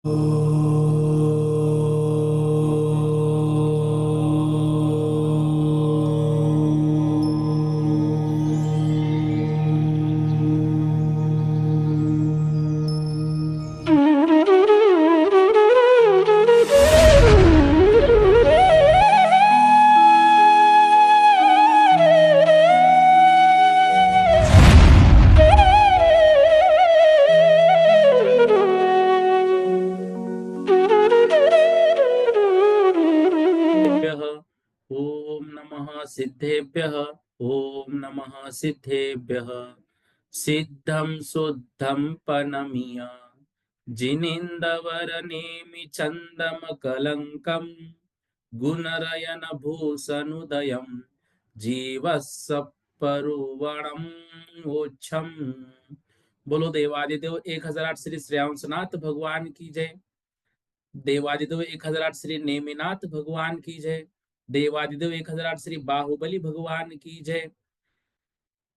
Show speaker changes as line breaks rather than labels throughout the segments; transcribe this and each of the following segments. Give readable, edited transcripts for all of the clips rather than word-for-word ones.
ओम नमः सिद्धेभ्यः। ओम नमः सिद्धेभ्यः। सिद्धं शुद्धं पनमीय जिनिन्दवरनेमि चन्दमकलङ्कं गुणरयन भूषनुदयं जीवस्सपरुवणं मोक्षम। बोलो देवादिदेव 1008 श्री श्रेयांसनाथ भगवान की जय। देवादिदेव 1008 श्री नेमिनाथ भगवान की जय। देवादिदेव 1008 श्री बाहुबली भगवान की जय।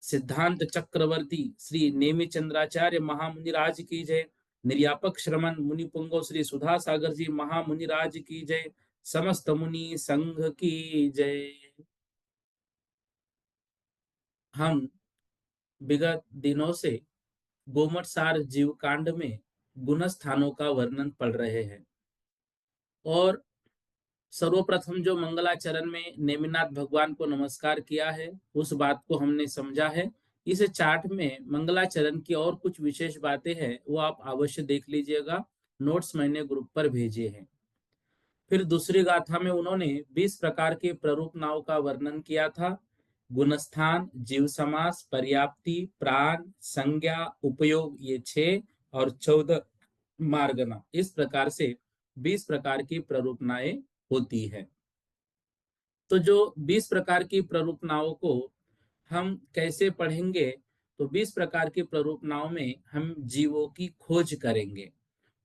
सिद्धांत चक्रवर्ती श्री नेमि चंद्राचार्य महामुनिराज की जय। निर्यापक श्रमण मुनि पुंगो श्री सुधा सागर जी महामुनिराज की जय। समस्त मुनि संघ की जय। हम विगत दिनों से गोमट सार जीव कांड में गुण स्थानों का वर्णन पढ़ रहे हैं और सर्वप्रथम जो मंगलाचरण में नेमिनाथ भगवान को नमस्कार किया है उस बात को हमने समझा है। इस चार्ट में मंगलाचरण की और कुछ विशेष बातें हैं, वो आप अवश्य देख लीजिएगा। नोट्स मैंने ग्रुप पर भेजे हैं। फिर दूसरी गाथा में उन्होंने 20 प्रकार के प्ररूप नाव का वर्णन किया था। गुणस्थान, जीव समास, पर्याप्ति, प्राण, संज्ञा, उपयोग, ये 6 और 14 मार्गना। इस प्रकार से 20 प्रकार की प्ररूपनाएं होती है। तो जो 20 प्रकार की प्ररूपनाओं को हम कैसे पढ़ेंगे, तो 20 प्रकार की प्ररूपनाओं में हम जीवों की खोज करेंगे।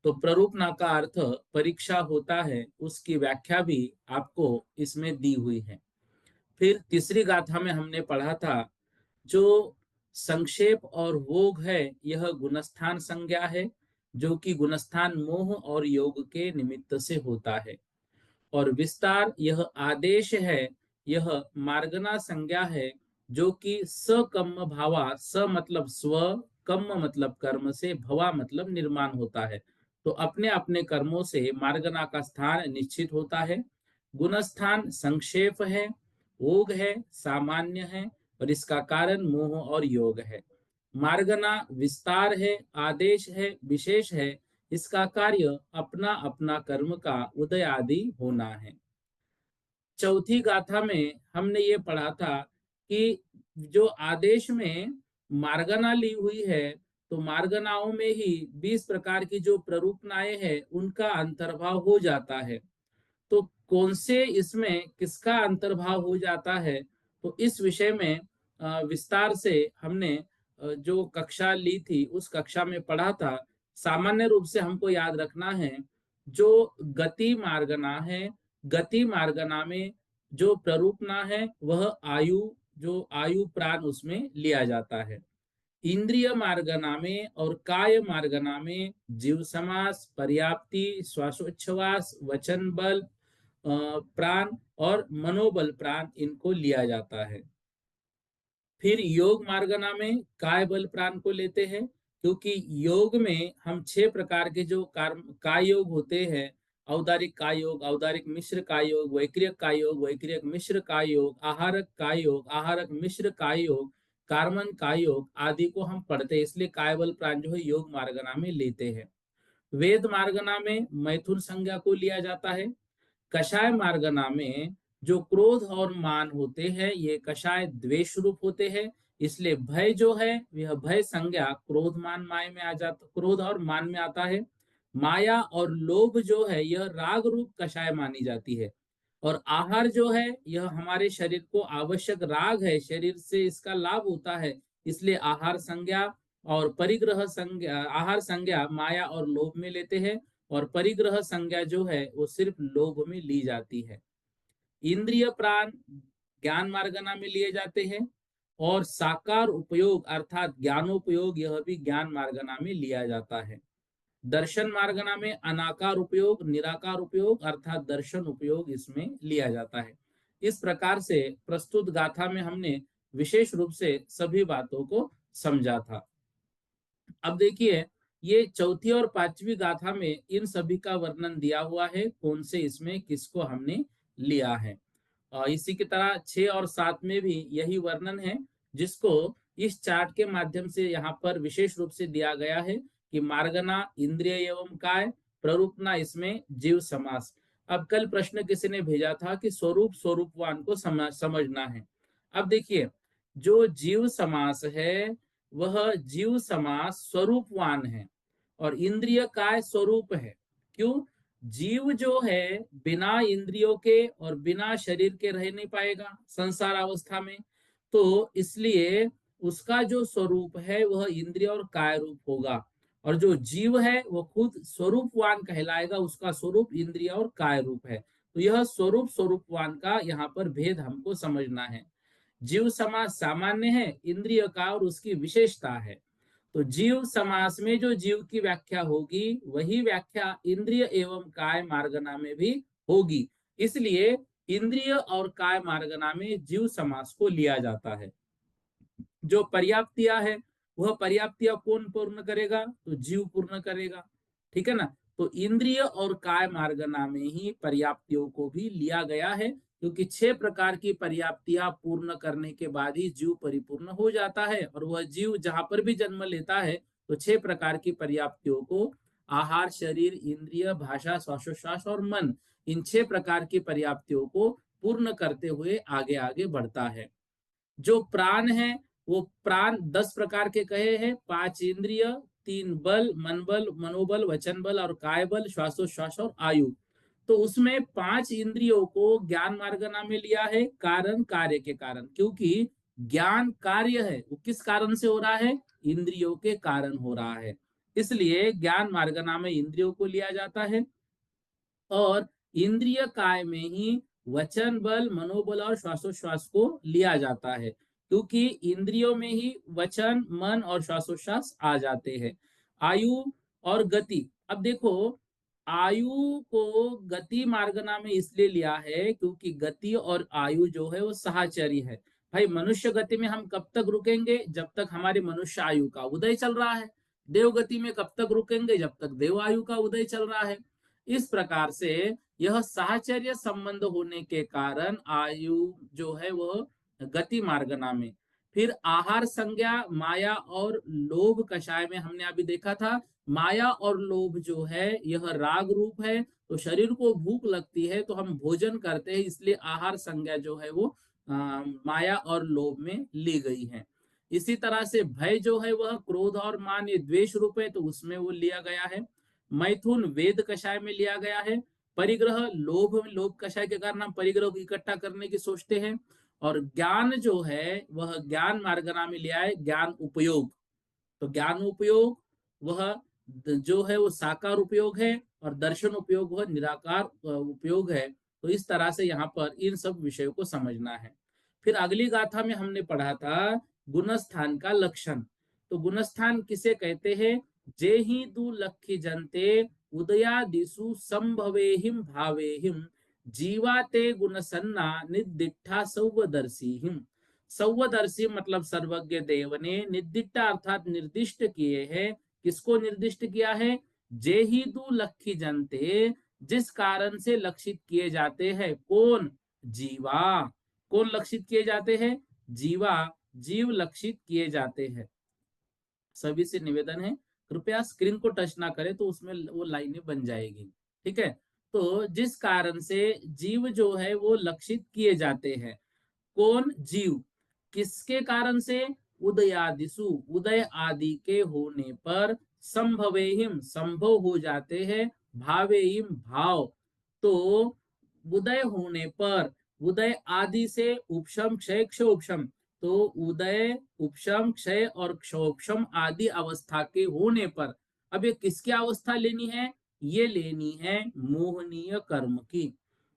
तो प्ररूपना का अर्थ परीक्षा होता है, उसकी व्याख्या भी आपको इसमें दी हुई है। फिर तीसरी गाथा में हमने पढ़ा था जो संक्षेप और भोग है यह गुणस्थान संज्ञा है, जो कि गुणस्थान मोह और योग के निमित्त से होता है। और विस्तार यह आदेश है, यह मार्गना संज्ञा है, जो कि सकम्म भावा, स मतलब स्व, कम्म मतलब कर्म से, भवा मतलब निर्माण होता है। तो अपने अपने कर्मों से मार्गना का स्थान निश्चित होता है। गुणस्थान संक्षेप है, ओग है, सामान्य है और इसका कारण मोह और योग है। मार्गना विस्तार है, आदेश है, विशेष है, इसका कार्य अपना अपना कर्म का उदय आदि होना है। चौथी गाथा में हमने ये पढ़ा था कि जो आदेश में मार्गना ली हुई है, तो मार्गनाओं में ही 20 प्रकार की जो प्ररूपनाएं हैं उनका अंतर्भाव हो जाता है। तो कौन से इसमें किसका अंतर्भाव हो जाता है, तो इस विषय में विस्तार से हमने जो कक्षा ली थी उस कक्षा में पढ़ा था। सामान्य रूप से हमको याद रखना है, जो गति मार्गना है, गति मार्गना में जो प्ररूपना है वह आयु, जो आयु प्राण उसमें लिया जाता है। इंद्रिय मार्गना में और काय मार्गना में जीव समास, पर्याप्ति, श्वासोच्छ्वास, वचन बल प्राण और मनोबल प्राण, इनको लिया जाता है। फिर योग मार्गना में काय बल प्राण को लेते हैं, क्योंकि योग में हम 6 प्रकार के जो काय योग होते हैं, औदारिक काय योग, औदारिक मिश्र काय योग, वैक्रियक काय योग, वैक्रियक मिश्र काय योग, आहारक काय योग, आहारक मिश्र काय योग, कार्मन काय योग आदि को हम पढ़ते हैं। इसलिए काय बल प्राण जो है योग मार्गना में लेते हैं। वेद मार्गना में मैथुन संज्ञा को लिया जाता है। कषाय मार्गना में जो क्रोध और मान होते हैं ये कषाय द्वेष रूप होते हैं, इसलिए भय जो है यह भय संज्ञा क्रोध मान माया में आ जाता, क्रोध और मान में आता है। माया और लोभ जो है यह राग रूप कषाय मानी जाती है। और आहार जो है यह हमारे शरीर को आवश्यक राग है, शरीर से इसका लाभ होता है, इसलिए आहार संज्ञा। और परिग्रह संज्ञा, आहार संज्ञा माया और लोभ में लेते हैं, और परिग्रह संज्ञा जो है वो सिर्फ लोभ में ली जाती है। इंद्रिय प्राण ज्ञान मार्गना में लिए जाते हैं, और साकार उपयोग अर्थात ज्ञानोपयोग यह भी ज्ञान मार्गना में लिया जाता है। दर्शन मार्गना में अनाकार उपयोग, निराकार उपयोग अर्थात दर्शन उपयोग इसमें लिया जाता है। इस प्रकार से प्रस्तुत गाथा में हमने विशेष रूप से सभी बातों को समझा था। अब देखिए, ये चौथी और पांचवी गाथा में इन सभी का वर्णन दिया हुआ है, कौन से इसमें किसको हमने लिया है। इसी की तरह 6 और 7 में भी यही वर्णन है, जिसको इस चार्ट के माध्यम से यहाँ पर विशेष रूप से दिया गया है कि मार्गना इंद्रिय एवं काय, प्ररूपना इसमें जीव समास। अब कल प्रश्न किसी ने भेजा था कि स्वरूप स्वरूपवान को समझना है। अब देखिए, जो जीव समास है वह जीव समास स्वरूपवान है और इंद्रिय काय स्वरूप है। क्यों? जीव जो है बिना इंद्रियों के और बिना शरीर के रह नहीं पाएगा संसार अवस्था में, तो इसलिए उसका जो स्वरूप है वह इंद्रिय और काय रूप होगा। और जो जीव है वह खुद स्वरूपवान कहलाएगा, उसका स्वरूप इंद्रिय और काय रूप है। तो यह स्वरूप स्वरूपवान का यहाँ पर भेद हमको समझना है। जीव समास सामान्य है, इंद्रिय का और उसकी विशेषता है। तो जीव समास में जो जीव की व्याख्या होगी वही व्याख्या इंद्रिय एवं काय मार्गना में भी होगी। इसलिए इंद्रिय और काय मार्गना में जीव समास को लिया जाता है। जो पर्याप्तिया है वह पर्याप्तिया कौन पूर्ण करेगा? तो जीव पूर्ण करेगा। ठीक है ना? तो इंद्रिय और काय मार्गना में ही पर्याप्तियों को भी लिया गया है, क्योंकि 6 प्रकार की पर्याप्तियां पूर्ण करने के बाद ही जीव परिपूर्ण हो जाता है। और वह जीव जहां पर भी जन्म लेता है तो 6 प्रकार की पर्याप्तियों को आहार, शरीर, इंद्रिय, भाषा, श्वासोश्वास और मन, इन 6 प्रकार की पर्याप्तियों को पूर्ण करते हुए आगे आगे बढ़ता है। जो प्राण है वो प्राण 10 प्रकार के कहे हैं, 5 इंद्रिय, 3 बल, मन बल, मनोबल, वचन बल और काय बल, श्वासोश्वास और आयु। तो उसमें 5 इंद्रियों को ज्ञान मार्गना में लिया है, कारण कार्य के कारण, क्योंकि ज्ञान कार्य है वो किस कारण से हो रहा है? इंद्रियों के कारण हो रहा है। इसलिए ज्ञान मार्गना में इंद्रियों को लिया जाता है। और इंद्रिय काय में ही वचन बल, मनोबल और श्वासोश्वास को लिया जाता है, क्योंकि इंद्रियों में ही वचन, मन और श्वासोश्वास आ जाते हैं। आयु और गति, अब देखो, आयु को गति मार्गना में इसलिए लिया है क्योंकि गति और आयु जो है वो साहचर्य है। भाई, मनुष्य गति में हम कब तक रुकेंगे? जब तक हमारी मनुष्य आयु का उदय चल रहा है। देव गति में कब तक रुकेंगे? जब तक देव आयु का उदय चल रहा है। इस प्रकार से यह साहचर्य संबंध होने के कारण आयु जो है वह गति मार्गना में। फिर आहार संज्ञा, माया और लोभ कषाय में हमने अभी देखा था, माया और लोभ जो है यह राग रूप है। तो शरीर को भूख लगती है तो हम भोजन करते हैं, इसलिए आहार संज्ञा जो है वो माया और लोभ में ली गई है। इसी तरह से भय जो है वह क्रोध और मान, ये द्वेष रूप है, तो उसमें वो लिया गया है। मैथुन वेद कषाय में लिया गया है। परिग्रह लोभ, लोभ कषाय के कारण हम परिग्रह को इकट्ठा करने की सोचते हैं। और ज्ञान जो है वह ज्ञान मार्गना में लिया है, ज्ञान उपयोग। तो ज्ञान उपयोग वह जो है वो साकार उपयोग है और दर्शन उपयोग वह निराकार उपयोग है। तो इस तरह से यहाँ पर इन सब विषयों को समझना है। फिर अगली गाथा में हमने पढ़ा था गुणस्थान का लक्षण। तो गुणस्थान किसे कहते हैं? जे ही दु लखी जनते उदयादिषु संभवेहिम भावेहिम जीवाते गुणसन्ना निदिष्ठा सौवदर्शिहिम। सौवदर्शी मतलब सर्वज्ञ देव ने, निर्दिष्टा अर्थात निर्दिष्ट किए हैं। किसको निर्दिष्ट किया है? जे ही दु लखी जनते, जिस कारण से लक्षित किए जाते हैं। कौन? जीवा। कौन लक्षित किए जाते हैं? जीवा, जीव लक्षित किए जाते हैं। सभी से निवेदन है कृपया स्क्रीन को टच ना करें, तो उसमें वो लाइनें बन जाएगी। ठीक है? तो जिस कारण से जीव जो है वो लक्षित किए जाते हैं। कौन? जीव। किसके कारण से? उदयादिशु, उदय आदि के होने पर, संभवेहिम संभव हो जाते हैं, भावेहिम भाव। तो उदय होने पर, उदय आदि से उपशम क्षय क्षोपशम, तो उदय, उपशम, क्षय और क्षोपशम आदि अवस्था के होने पर, अब ये किसकी अवस्था लेनी है? ये लेनी है मोहनीय कर्म की,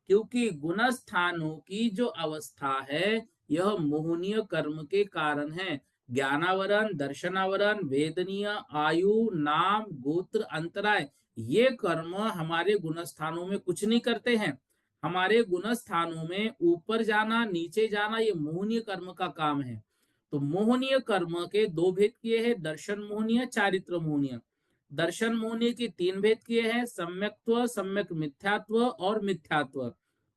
क्योंकि गुणस्थानों की जो अवस्था है यह मोहनीय कर्म के कारण है। ज्ञानावरण, दर्शनावरण, वेदनीय, आयु, नाम, गोत्र, अंतराय, ये कर्म हमारे गुणस्थानों में कुछ नहीं करते हैं। हमारे गुणस्थानों में ऊपर जाना, नीचे जाना, ये मोहनीय कर्म का काम है। तो मोहनीय कर्म के दो भेद किए हैं, दर्शन मोहनीय, चारित्र मोहनीय। दर्शन मोहनीय की तीन भेद किए हैं, सम्यक्त्व, सम्यक मिथ्यात्व और मिथ्यात्व।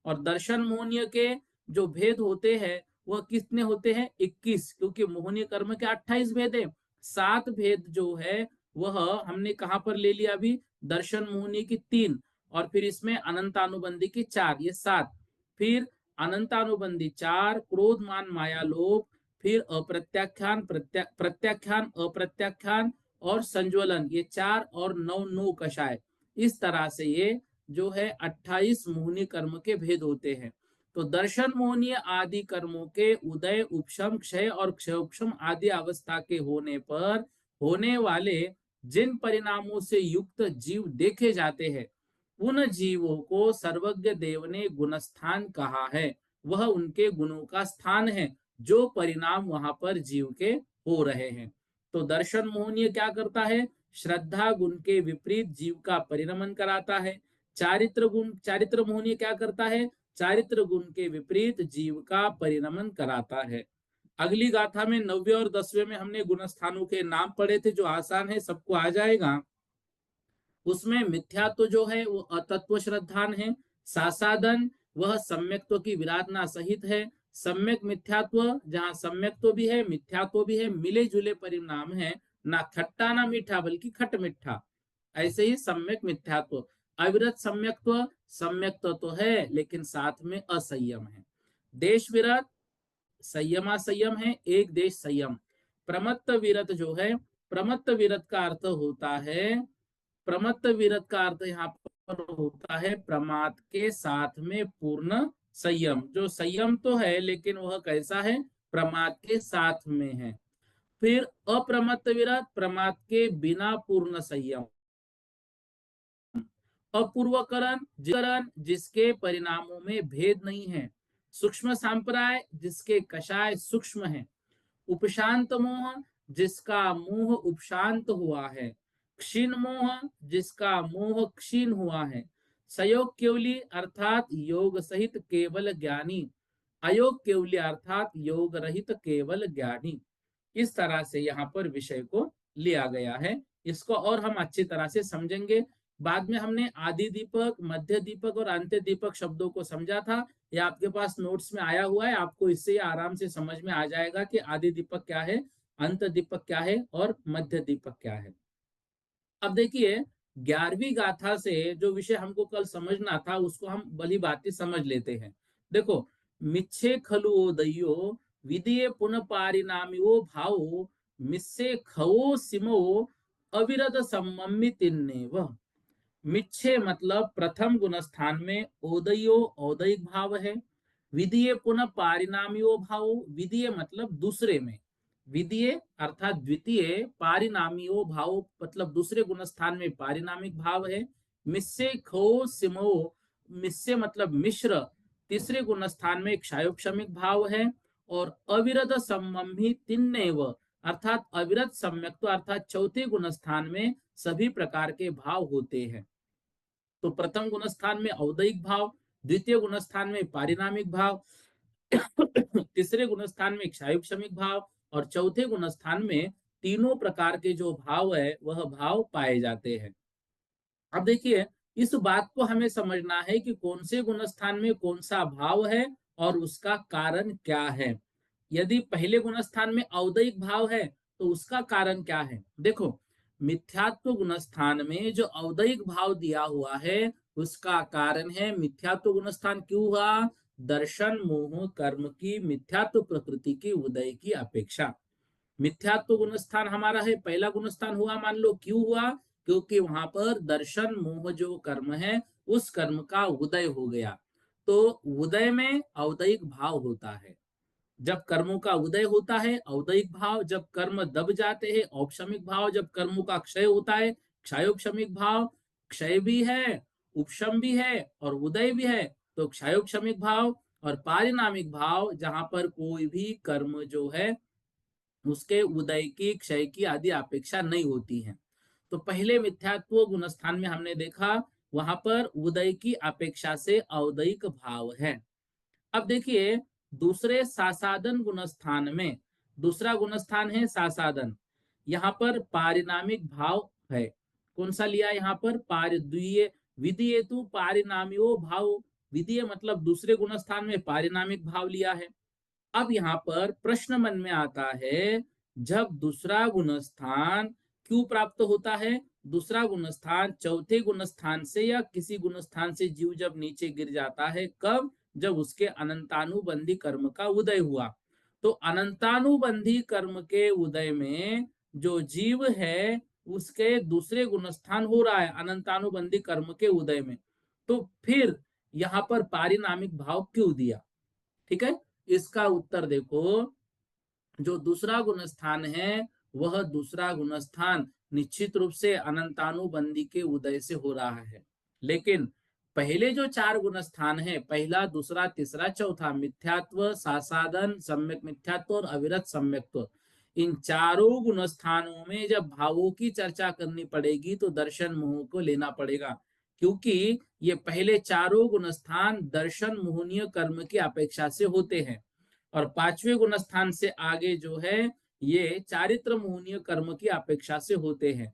और दर्शन मोहनीय के जो भेद होते हैं वह कितने होते हैं? 21, क्योंकि मोहनीय कर्म के 28 भेद है। 7 भेद जो है वह हमने कहां पर ले लिया अभी? दर्शन मोहनीय की 3, और फिर इसमें अनंतानुबंधी की 4, ये 7। फिर अनंतानुबंधी 4, क्रोध मान माया लोभ, फिर अप्रत्याख्यान, प्रत्याख्यान, अप्रत्याख्यान और संज्वलन, ये 4, और 9 नो कषाय। इस तरह से ये जो है 28 मोहनीय कर्म के भेद होते हैं। तो दर्शन मोहनीय आदि कर्मों के उदय, उपशम, क्षय और क्षयोपशम आदि अवस्था के होने पर होने वाले जिन परिणामों से युक्त जीव देखे जाते हैं, उन जीवों को सर्वज्ञ देव ने गुणस्थान कहा है। वह उनके गुणों का स्थान है, जो परिणाम वहां पर जीव के हो रहे हैं। तो दर्शन मोहनीय क्या करता है? श्रद्धा गुण के विपरीत जीव का परिणमन कराता है। चारित्र मोहनीय क्या करता है? चारित्र गुण के विपरीत जीव का परिणमन कराता है। अगली गाथा में 9वें और 10वें में हमने गुणस्थानों के नाम पढ़े थे, जो आसान है, सबको आ जाएगा। उसमें मिथ्यात्व जो है वो अतत्व श्रद्धान है। सासादन वह सम्यक्त्व की विराधना सहित है। सम्यक मिथ्यात्व, जहां सम्यक्त्व भी है मिथ्यात्व भी है, मिले जुले परिणाम है, ना खट्टा ना मीठा बल्कि खट मिठा। ऐसे ही सम्यक मिथ्यात्व। अविरत सम्यक्त्व, सम्यक्त्व तो है लेकिन साथ में असंयम है। देश विरत, संयमा संयम है, एक देश संयम। प्रमत्त विरत जो है, प्रमत्त विरत का अर्थ होता है, प्रमत्त विरत का अर्थ यहाँ पर होता है प्रमाद के साथ में पूर्ण संयम। जो संयम तो है लेकिन वह कैसा है? प्रमाद के साथ में है। फिर अप्रमत्त विरत, प्रमाद के बिना पूर्ण संयम। अपूर्वकरण जिसके परिणामों में भेद नहीं है। सूक्ष्म सांप्राय जिसके कषाय सूक्ष्म है। उपशांत मोह जिसका मोह उपशांत हुआ है। क्षीण मोह जिसका मोह क्षीण हुआ है। सयोग केवली अर्थात योग सहित केवल ज्ञानी। अयोग केवली अर्थात योग रहित केवल ज्ञानी। इस तरह से यहाँ पर विषय को लिया गया है। इसको और हम अच्छी तरह से समझेंगे। बाद में हमने आदि दीपक, मध्य दीपक और अंत्य दीपक शब्दों को समझा था। ये आपके पास नोट्स में आया हुआ है, आपको इससे आराम से समझ में आ जाएगा कि आदि दीपक क्या है, अंत दीपक क्या है और मध्य दीपक क्या है। अब देखिए 11वीं गाथा से जो विषय हमको कल समझना था उसको हम भली बातें समझ लेते हैं। देखो, मिच्छे खलु ओदयो विदिये पुनः पारिणामियो भावो मिस्से खवो सिमो अविरत सम्मितिन्ने वह। मिच्छे मतलब प्रथम गुणस्थान में ओदयो औदयिक भाव है। विधीय पुनः पारिणामियो भाव, विधीय मतलब दूसरे में, विधीय अर्थात द्वितीय, पारिणामियो भाव मतलब दूसरे गुणस्थान में पारिणामिक भाव है। मिस्से खो सिमो, मिस्से मतलब मिश्र, तीसरे गुणस्थान में क्षायोक्षमिक भाव है। और अविरत सम्मि तिन्नेव अर्थात अविरत सम्यक्त्व अर्थात चौथे गुणस्थान में सभी प्रकार के भाव होते हैं। तो प्रथम गुणस्थान में औदयिक भाव, द्वितीय गुणस्थान में पारिणामिक भाव, तीसरे गुणस्थान में क्षायुक्षमिक भाव और चौथे गुणस्थान में तीनों प्रकार के जो भाव है वह भाव पाए जाते हैं। अब देखिए, इस बात को हमें समझना है कि कौन से गुणस्थान में कौन सा भाव है और उसका कारण क्या है। यदि पहले गुणस्थान में औदयिक भाव है तो उसका कारण क्या है? देखो, मिथ्यात्व गुणस्थान में जो औदयिक भाव दिया हुआ है उसका कारण है, मिथ्यात्व गुणस्थान क्यों हुआ? दर्शन मोह कर्म की मिथ्यात्व प्रकृति की उदय की अपेक्षा। मिथ्यात्व गुणस्थान हमारा है, पहला गुणस्थान हुआ, मान लो क्यों हुआ? क्योंकि वहां पर दर्शन मोह जो कर्म है उस कर्म का उदय हो गया। तो उदय में औदयिक भाव होता है। जब कर्मों का उदय होता है औदयिक भाव, जब कर्म दब जाते हैं औपशमिक भाव, जब कर्मों का क्षय होता है क्षयोक्षमिक भाव। क्षय भी है, उपशम भी है और उदय भी है, तो क्षयोक्षमिक भाव। और पारिणामिक भाव, जहां पर कोई भी कर्म जो है उसके उदय की, क्षय की आदि अपेक्षा नहीं होती है। तो पहले मिथ्यात्व गुणस्थान में हमने देखा, वहां पर उदय की अपेक्षा से औदयिक भाव है। अब देखिए, दूसरे सासादन गुणस्थान में, दूसरा गुणस्थान है सासादन, यहाँ पर पारिणामिक भाव है। कौन सा लिया यहाँ पर? पारिद्वीय विधीय तु पारिणामियो भाव। विधीय मतलब दूसरे गुणस्थान में पारिणामिक भाव लिया है। अब यहाँ पर प्रश्न मन में आता है, जब दूसरा गुणस्थान क्यों प्राप्त होता है? दूसरा गुणस्थान चौथे गुणस्थान से या किसी गुणस्थान से जीव जब नीचे गिर जाता है, कब? जब उसके अनंतानुबंधी कर्म का उदय हुआ। तो अनंतानुबंधी कर्म के उदय में जो जीव है, उसके दूसरे गुणस्थान हो रहा है अनंतानुबंधी कर्म के उदय में। तो फिर यहाँ पर पारिणामिक भाव क्यों दिया? ठीक है, इसका उत्तर देखो। जो दूसरा गुणस्थान है, वह दूसरा गुणस्थान निश्चित रूप से अनंतानुबंधी के उदय से हो रहा है। लेकिन पहले जो चार गुणस्थान है, पहला, दूसरा, तीसरा, चौथा, मिथ्यात्व, सासादन, सम्यक मिथ्यात्व और अविरत सम्यक्त्व, इन चारों गुणस्थानों में जब भावों की चर्चा करनी पड़ेगी तो दर्शन मोह को लेना पड़ेगा, क्योंकि ये पहले चारों गुणस्थान दर्शन मोहनीय कर्म की अपेक्षा से होते हैं, और पांचवें गुणस्थान से आगे जो है, ये चारित्र मोहनीय कर्म की अपेक्षा से होते हैं।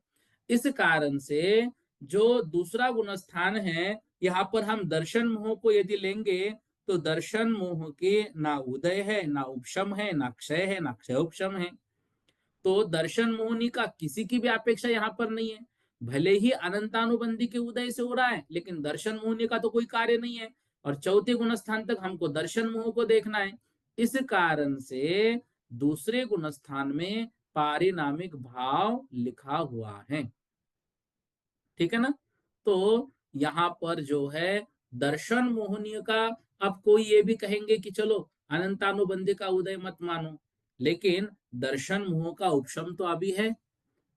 इस कारण से जो दूसरा गुणस्थान है, यहाँ पर हम दर्शन मोह को यदि लेंगे तो दर्शन मोह के ना उदय है, ना उपशम है, ना क्षय है, ना क्षय उपशम है। तो दर्शन मोहनी का किसी की भी अपेक्षा यहाँ पर नहीं है। भले ही अनंतानुबंधी के उदय से हो रहा है, लेकिन दर्शन मोहनी का तो कोई कार्य नहीं है, और चौथे गुण स्थान तक हमको दर्शन मोह को देखना है। इस कारण से दूसरे गुण स्थान में पारिणामिक भाव लिखा हुआ है। ठीक है ना? तो यहाँ पर जो है दर्शन मोहनीय का, अब कोई ये भी कहेंगे कि चलो अनंतानुबंधी का उदय मत मानो, लेकिन दर्शन मोह का उपशम तो अभी है,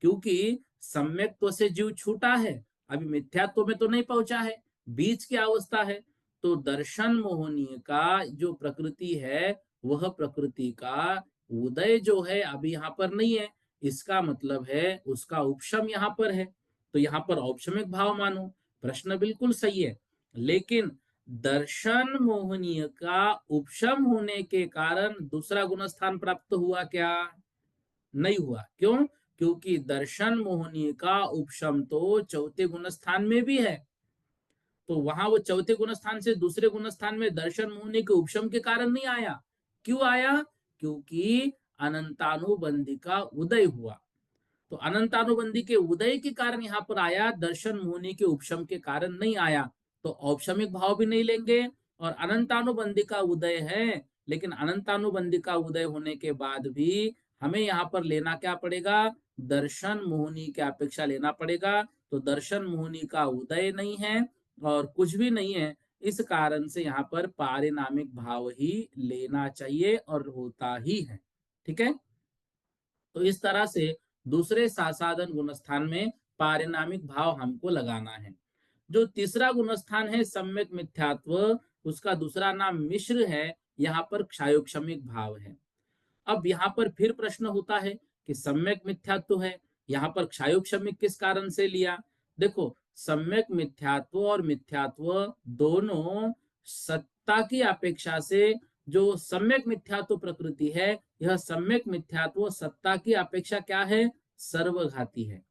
क्योंकि सम्यक्त्व से जीव छूटा है, अभी मिथ्यात्व में तो नहीं पहुंचा है, बीच की अवस्था है। तो दर्शन मोहनीय का जो प्रकृति है, वह प्रकृति का उदय जो है अभी यहाँ पर नहीं है। इसका मतलब है उसका उपशम यहाँ पर है, तो यहाँ पर औपशमिक भाव मानो। प्रश्न बिल्कुल सही है, लेकिन दर्शन मोहनीय का उपशम होने के कारण दूसरा गुणस्थान प्राप्त हुआ क्या? नहीं हुआ। क्यों? क्योंकि दर्शन मोहनीय का उपशम तो चौथे गुणस्थान में भी है, तो वहां वो चौथे गुणस्थान से दूसरे गुणस्थान में दर्शन मोहनी के उपशम के कारण नहीं आया। क्यों आया? क्योंकि अनंतानुबंधी का उदय हुआ। तो अनंतानुबंधी के उदय के कारण यहाँ पर आया, दर्शन मोहनी के उपशम के कारण नहीं आया। तो औपशमिक भाव भी नहीं लेंगे, और अनंतानुबंधी का उदय है, लेकिन अनंतानुबंधी का उदय होने के बाद भी हमें यहाँ पर लेना क्या पड़ेगा? दर्शन मोहनी की अपेक्षा लेना पड़ेगा। तो दर्शन मोहनी का उदय नहीं है और कुछ भी नहीं है, इस कारण से यहाँ पर पारिणामिक भाव ही लेना चाहिए और होता ही है। ठीक है, तो इस तरह से दूसरे सासाधन गुणस्थान में पारिणामिक भाव हमको लगाना है। जो तीसरा गुणस्थान है सम्यक मिथ्यात्व, उसका दूसरा नाम मिश्र है, यहाँ पर क्षायोक्षमिक भाव है। अब यहाँ पर फिर प्रश्न होता है कि सम्यक मिथ्यात्व है, यहाँ पर क्षायोक्षमिक किस कारण से लिया? देखो, सम्यक मिथ्यात्व और मिथ्यात्व दोनों सत्ता की अपेक्षा से, जो सम्यक मिथ्यात्व प्रकृति है, यह सम्यक मिथ्यात्व सत्ता की अपेक्षा क्या है? सर्वघाती है।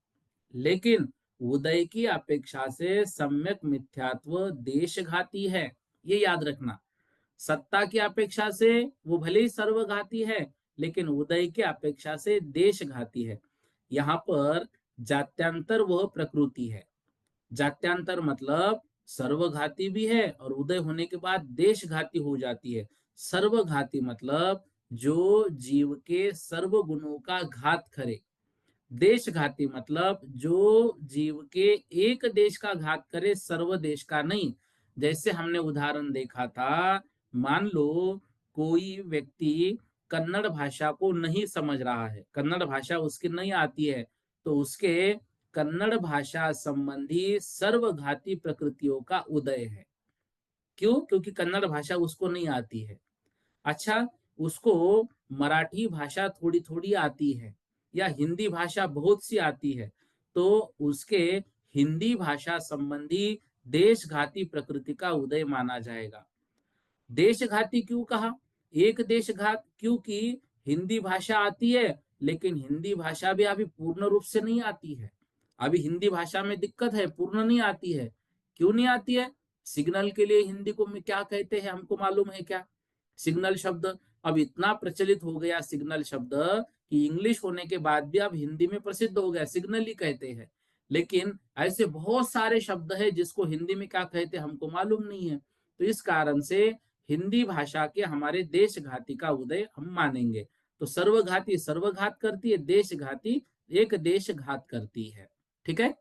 लेकिन उदय की अपेक्षा से सम्यक मिथ्यात्व देशघाती है। ये याद रखना, सत्ता की अपेक्षा से वो भले ही सर्वघाती है, लेकिन उदय की अपेक्षा से देशघाती है। यहाँ पर जात्यांतर वह प्रकृति है। जात्यांतर मतलब सर्वघाती भी है और उदय होने के बाद देशघाती हो जाती है। सर्वघाती मतलब जो जीव के सर्व गुणों का घात करे। देशघाती मतलब जो जीव के एक देश का घात करे, सर्व देश का नहीं। जैसे हमने उदाहरण देखा था, मान लो कोई व्यक्ति कन्नड़ भाषा को नहीं समझ रहा है, कन्नड़ भाषा उसकी नहीं आती है, तो उसके कन्नड़ भाषा संबंधी सर्वघाती प्रकृतियों का उदय है। क्यों? क्योंकि कन्नड़ भाषा उसको नहीं आती है। अच्छा, उसको मराठी भाषा थोड़ी थोड़ी आती है या हिंदी भाषा बहुत सी आती है, तो उसके हिंदी भाषा संबंधी देशघाती प्रकृति का उदय माना जाएगा। देशघाती क्यों कहा? एक देशघात क्योंकि हिंदी भाषा आती है, लेकिन हिंदी भाषा भी अभी पूर्ण रूप से नहीं आती है। अभी हिंदी भाषा में दिक्कत है, पूर्ण नहीं आती है। क्यों नहीं आती है? सिग्नल के लिए हिंदी को में क्या कहते हैं, हमको मालूम है क्या? सिग्नल शब्द अब इतना प्रचलित हो गया, सिग्नल शब्द, कि इंग्लिश होने के बाद भी अब हिंदी में प्रसिद्ध हो गया, सिग्नल ही कहते हैं। लेकिन ऐसे बहुत सारे शब्द है जिसको हिंदी में क्या कहते हैं हमको मालूम नहीं है। तो इस कारण से हिंदी भाषा के हमारे देशघाती का उदय हम मानेंगे। तो सर्वघाती सर्वघात करती है, देशघाती एक देशघात करती है। ठीक है।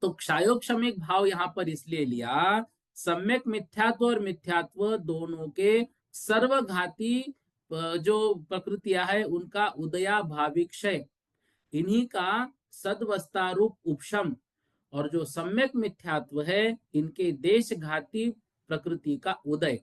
तो क्षायोक्षमिक भाव यहां पर इसलिए लिया, सम्यक मिथ्यात्व और मिथ्यात्व दोनों के सर्वघाती जो प्रकृतियां है उनका उदयाभावी क्षय, इन्हीं का सदवस्तारूप उपशम, और जो सम्यक मिथ्यात्व है इनके देशघाती प्रकृति का उदय।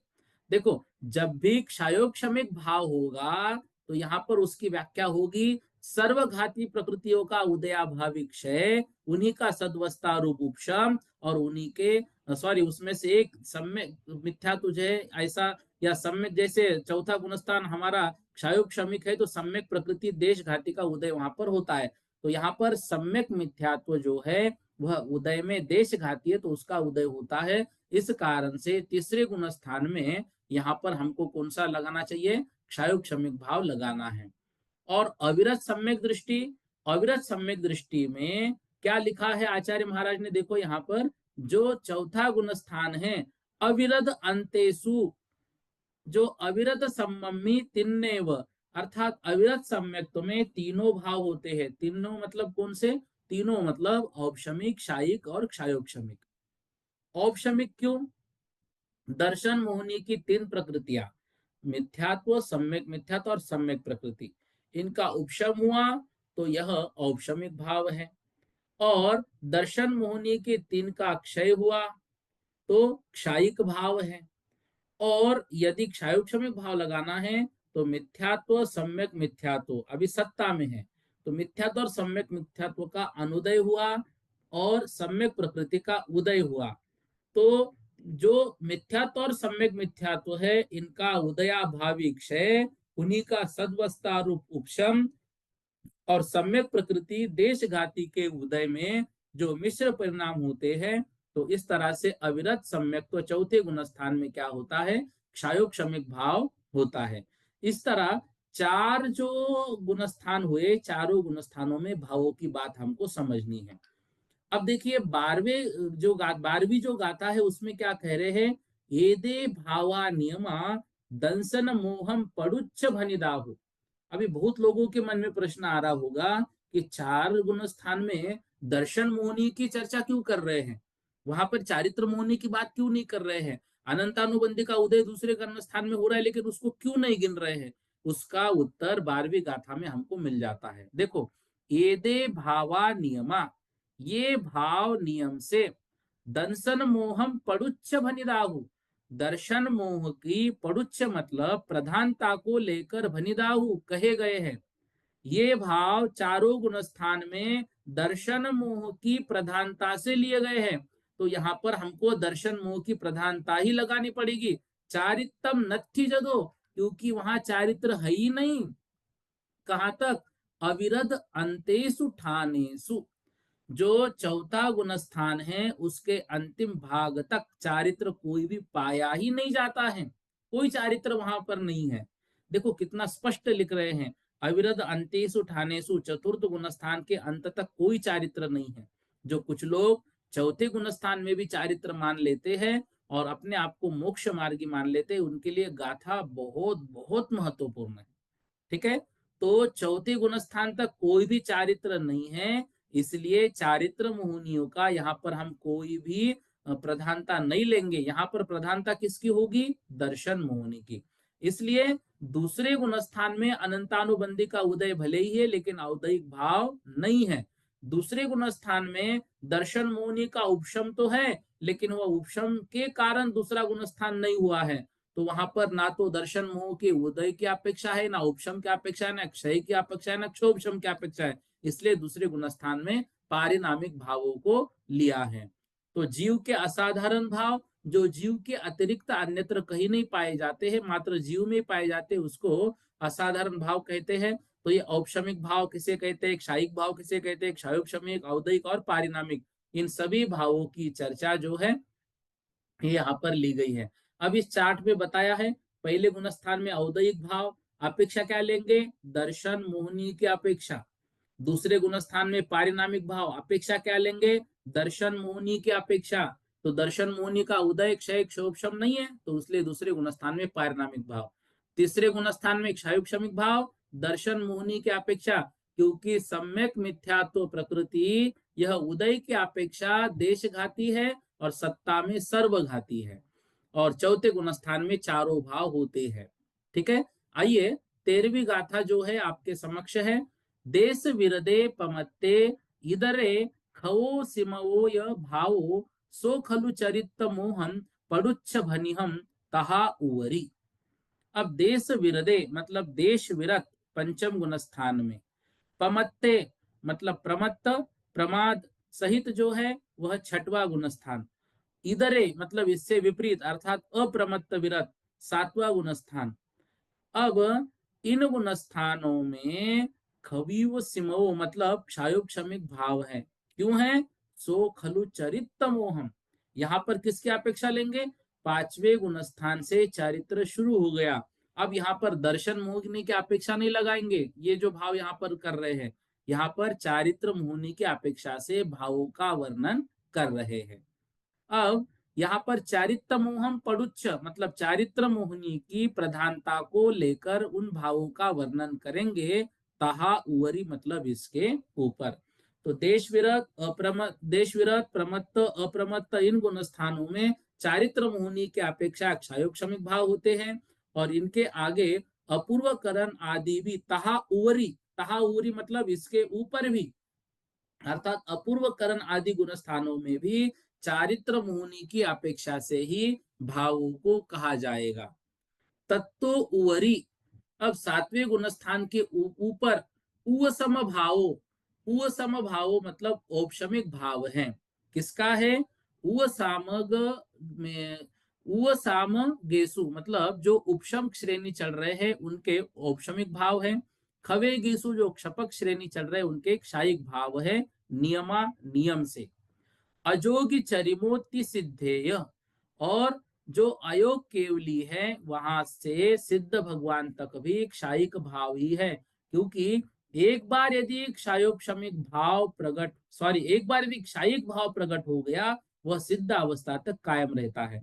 देखो, जब भी क्षयोक्षमिक भाव होगा तो यहां पर उसकी व्याख्या होगी सर्वघाती प्रकृतियों का उदयाभावी क्षय, उन्हीं का सद्वस्ता रूप उपशम, और उन्हीं के सॉरी उसमें से एक सम्यक मिथ्या तुझे ऐसा, या सम्यक जैसे चौथा गुणस्थान हमारा क्षयोक्षमिक है तो सम्यक प्रकृति देशघाती का उदय वहां पर होता है। तो यहाँ पर सम्यक मिथ्यात्व जो है वह उदय में देशघाती है, तो उसका उदय होता है। इस कारण से तीसरे गुण स्थान में यहाँ पर हमको कौन सा लगाना चाहिए? क्षयोक्षमिक भाव लगाना है। और अविरत सम्यक दृष्टि, अविरत सम्यक दृष्टि में क्या लिखा है आचार्य महाराज ने? देखो यहाँ पर जो चौथा गुण स्थान है, अविरत अंतेसु, जो अविरत सम्मी तिन्नेव, अर्थात अविरत सम्यक्त्व में तीनों भाव होते हैं। तीनों मतलब कौन से? तीनों मतलब औपशमिक, क्षायिक और क्षयोक्षमिक। औपशमिक क्यों? दर्शन मोहनी की तीन प्रकृतियां, मिथ्यात्व, सम्यक मिथ्यात्व और सम्यक प्रकृति, इनका उपशम हुआ तो यह औपशमिक भाव है। और दर्शन मोहनी के तीन का क्षय हुआ तो क्षायिक भाव है। और यदि क्षयोक्षमिक भाव लगाना है तो मिथ्यात्व सम्यक मिथ्यात्व अभी सत्ता में है, तो मिथ्यात्व और सम्यक मिथ्यात्व का अनुदय हुआ और सम्यक प्रकृति का उदय हुआ। तो जो मिथ्यात्व और सम्यक मिथ्यात्व है इनका उदयाभावी क्षय, उन्हीं का सद्वस्ता रूप उपशम, और सम्यक प्रकृति देशघाती के उदय में जो मिश्र परिणाम होते हैं, तो इस तरह से अविरत सम्यक तो चौथे गुण स्थान में क्या होता है? क्षयोक्षमिक भाव होता है। इस तरह चार जो गुण स्थान हुए, चारों गुण स्थानों में भावों की बात हमको समझनी है। अब देखिए 12वीं जो गाथा है उसमें क्या कह रहे हैं? एदे भावा नियमा दंसन मोहम पड़ुच्च भनिदाहु। अभी बहुत लोगों के मन में प्रश्न आ रहा होगा कि चार गुण स्थान में दर्शन मोहनी की चर्चा क्यों कर रहे हैं, वहां पर चारित्र मोहनी की बात क्यों नहीं कर रहे हैं? अनंतानुबंधी का उदय दूसरे कर्म स्थान में हो रहा है लेकिन उसको क्यों नहीं गिन रहे हैं? उसका उत्तर 12वीं गाथा में हमको मिल जाता है। देखो, एदे भावा नियमा, ये भाव नियम से, दंसन मोहम पड़ुच्च भनिदाहु, दर्शन मोह की पड़ुच्च मतलब प्रधानता को लेकर भनिदाहु कहे गए हैं। ये भाव चारों गुण स्थान में दर्शन मोह की प्रधानता से लिए गए हैं। तो यहाँ पर हमको दर्शन मोह की प्रधानता ही लगानी पड़ेगी। चारित्रम नथि जदो, क्योंकि वहां चारित्र है ही नहीं। कहां तक? अविरध अंतेसु ठानेसु, जो चौथा गुण स्थान है उसके अंतिम भाग तक चारित्र कोई भी पाया ही नहीं जाता है, कोई चारित्र वहां पर नहीं है। देखो कितना स्पष्ट लिख रहे हैं, अविरध अंतेसु ठानेसु, चतुर्थ गुण स्थान के अंत तक कोई चारित्र नहीं है। जो कुछ लोग चौथे गुण स्थान में भी चारित्र मान लेते हैं और अपने आप को मोक्ष मार्गी मान लेते हैं, उनके लिए गाथा बहुत बहुत महत्वपूर्ण है। ठीक है। तो चौथे गुण स्थान तक कोई भी चारित्र नहीं है, इसलिए चारित्र मोहनियों का यहाँ पर हम कोई भी प्रधानता नहीं लेंगे। यहाँ पर प्रधानता किसकी होगी? दर्शन मोहनी की। इसलिए दूसरे गुण स्थान में अनंतानुबंधी का उदय भले ही है लेकिन औदयिक भाव नहीं है। दूसरे गुण स्थान में दर्शन मोहनी का उपशम तो है, लेकिन वह उपशम के कारण दूसरा गुण स्थान नहीं हुआ है। तो वहां पर ना तो दर्शन मोह के उदय की अपेक्षा है, ना उपशम की अपेक्षा है, ना क्षय की अपेक्षा है, ना क्षोभशम की अपेक्षा है। इसलिए दूसरे गुणस्थान में पारिणामिक भावों को लिया है। तो जीव के असाधारण भाव जो जीव के अतिरिक्त अन्यत्र कहीं नहीं पाए जाते हैं, मात्र जीव में पाए जाते हैं, उसको असाधारण भाव कहते हैं। तो ये औपशमिक भाव किसे कहते हैं, क्षायिक भाव किसे कहते हैं, क्षयोपशमिक, औदयिक और पारिणामिक, इन सभी भावों की चर्चा जो है ये यहाँ पर ली गई है। अब इस चार्ट में बताया है, पहले गुणस्थान में औदयिक भाव अपेक्षा क्या लेंगे, दर्शन मोहनी की अपेक्षा। दूसरे गुणस्थान में पारिणामिक भाव अपेक्षा क्या लेंगे, दर्शन मोहनी की अपेक्षा। तो दर्शन मोहनी का उदय क्षय क्षोभशम नहीं है, तो इसलिए दूसरे गुणस्थान में पारिणामिक भाव। तीसरे गुणस्थान में क्षयोपशमिक भाव दर्शन मोहनी की अपेक्षा, क्योंकि सम्यक मिथ्यात्व प्रकृति यह उदय की अपेक्षा देशघाती है और सत्ता में सर्वघाती है। और चौथे गुणस्थान में चारों भाव होते हैं। ठीक है, आइए 13वीं गाथा जो है आपके समक्ष है। देश विरदे पमत्ते इदरे खवो सिमवो य भावो सो खलु चरित मोहन पड़ुच्छ भनिहम तहा उवरी। अब देश विरदे मतलब देश विरत पंचम गुणस्थान में, पमत्ते मतलब प्रमत्त प्रमाद सहित जो है वह छठवां गुणस्थान, इधरे मतलब इससे विपरीत अर्थात अप्रमत्त विरत सातवां गुणस्थान। अब इन गुणस्थानों में खवीव सिमो मतलब क्षायोपशमिक भाव है। क्यों है, सो खलु चरित्र मोहम, यहां पर किसकी अपेक्षा लेंगे, पांचवे गुणस्थान से चारित्र शुरू हो गया। अब यहाँ पर दर्शन मोहनी की अपेक्षा नहीं लगाएंगे, ये जो भाव यहाँ पर कर रहे हैं, यहाँ पर चारित्र मोहनी की अपेक्षा से भावों का वर्णन कर रहे हैं। अब यहाँ पर चारित्र मोहम पड़ुच्छ मतलब चारित्र मोहनी की प्रधानता को लेकर उन भावों का वर्णन करेंगे, तहा उवरी मतलब इसके ऊपर। तो देश विरत प्रमत्त अप्रमत्त इन गुण स्थानों में चारित्र मोहनी के अपेक्षा क्षयोक्षमिक भाव होते हैं, और इनके आगे अपूर्वकरण आदि भी तहा उवरी मतलब इसके ऊपर भी, अर्थात अपूर्वकरण आदि गुण स्थानों में भी चारित्र मोहनी की अपेक्षा से ही भावों को कहा जाएगा। तत्तो उवरी, अब सातवें गुणस्थान के ऊपर उवसम भावो, उवसम भावो मतलब औपशमिक भाव है। किसका है, उवसामग में उवसाम गेसु मतलब जो उपशम श्रेणी चल रहे हैं उनके औपशमिक भाव है। खवे गेसु जो क्षपक श्रेणी चल रहे हैं उनके क्षायिक भाव है, नियमा नियम से। अजोगी चरिमोति सिद्धेय, और जो अयोग केवली है वहां से सिद्ध भगवान तक भी क्षायिक भाव ही है, क्योंकि एक बार यदि क्षायोपशमिक भाव प्रकट एक बार यदि क्षायिक भाव प्रकट हो गया वह सिद्ध अवस्था तक कायम रहता है।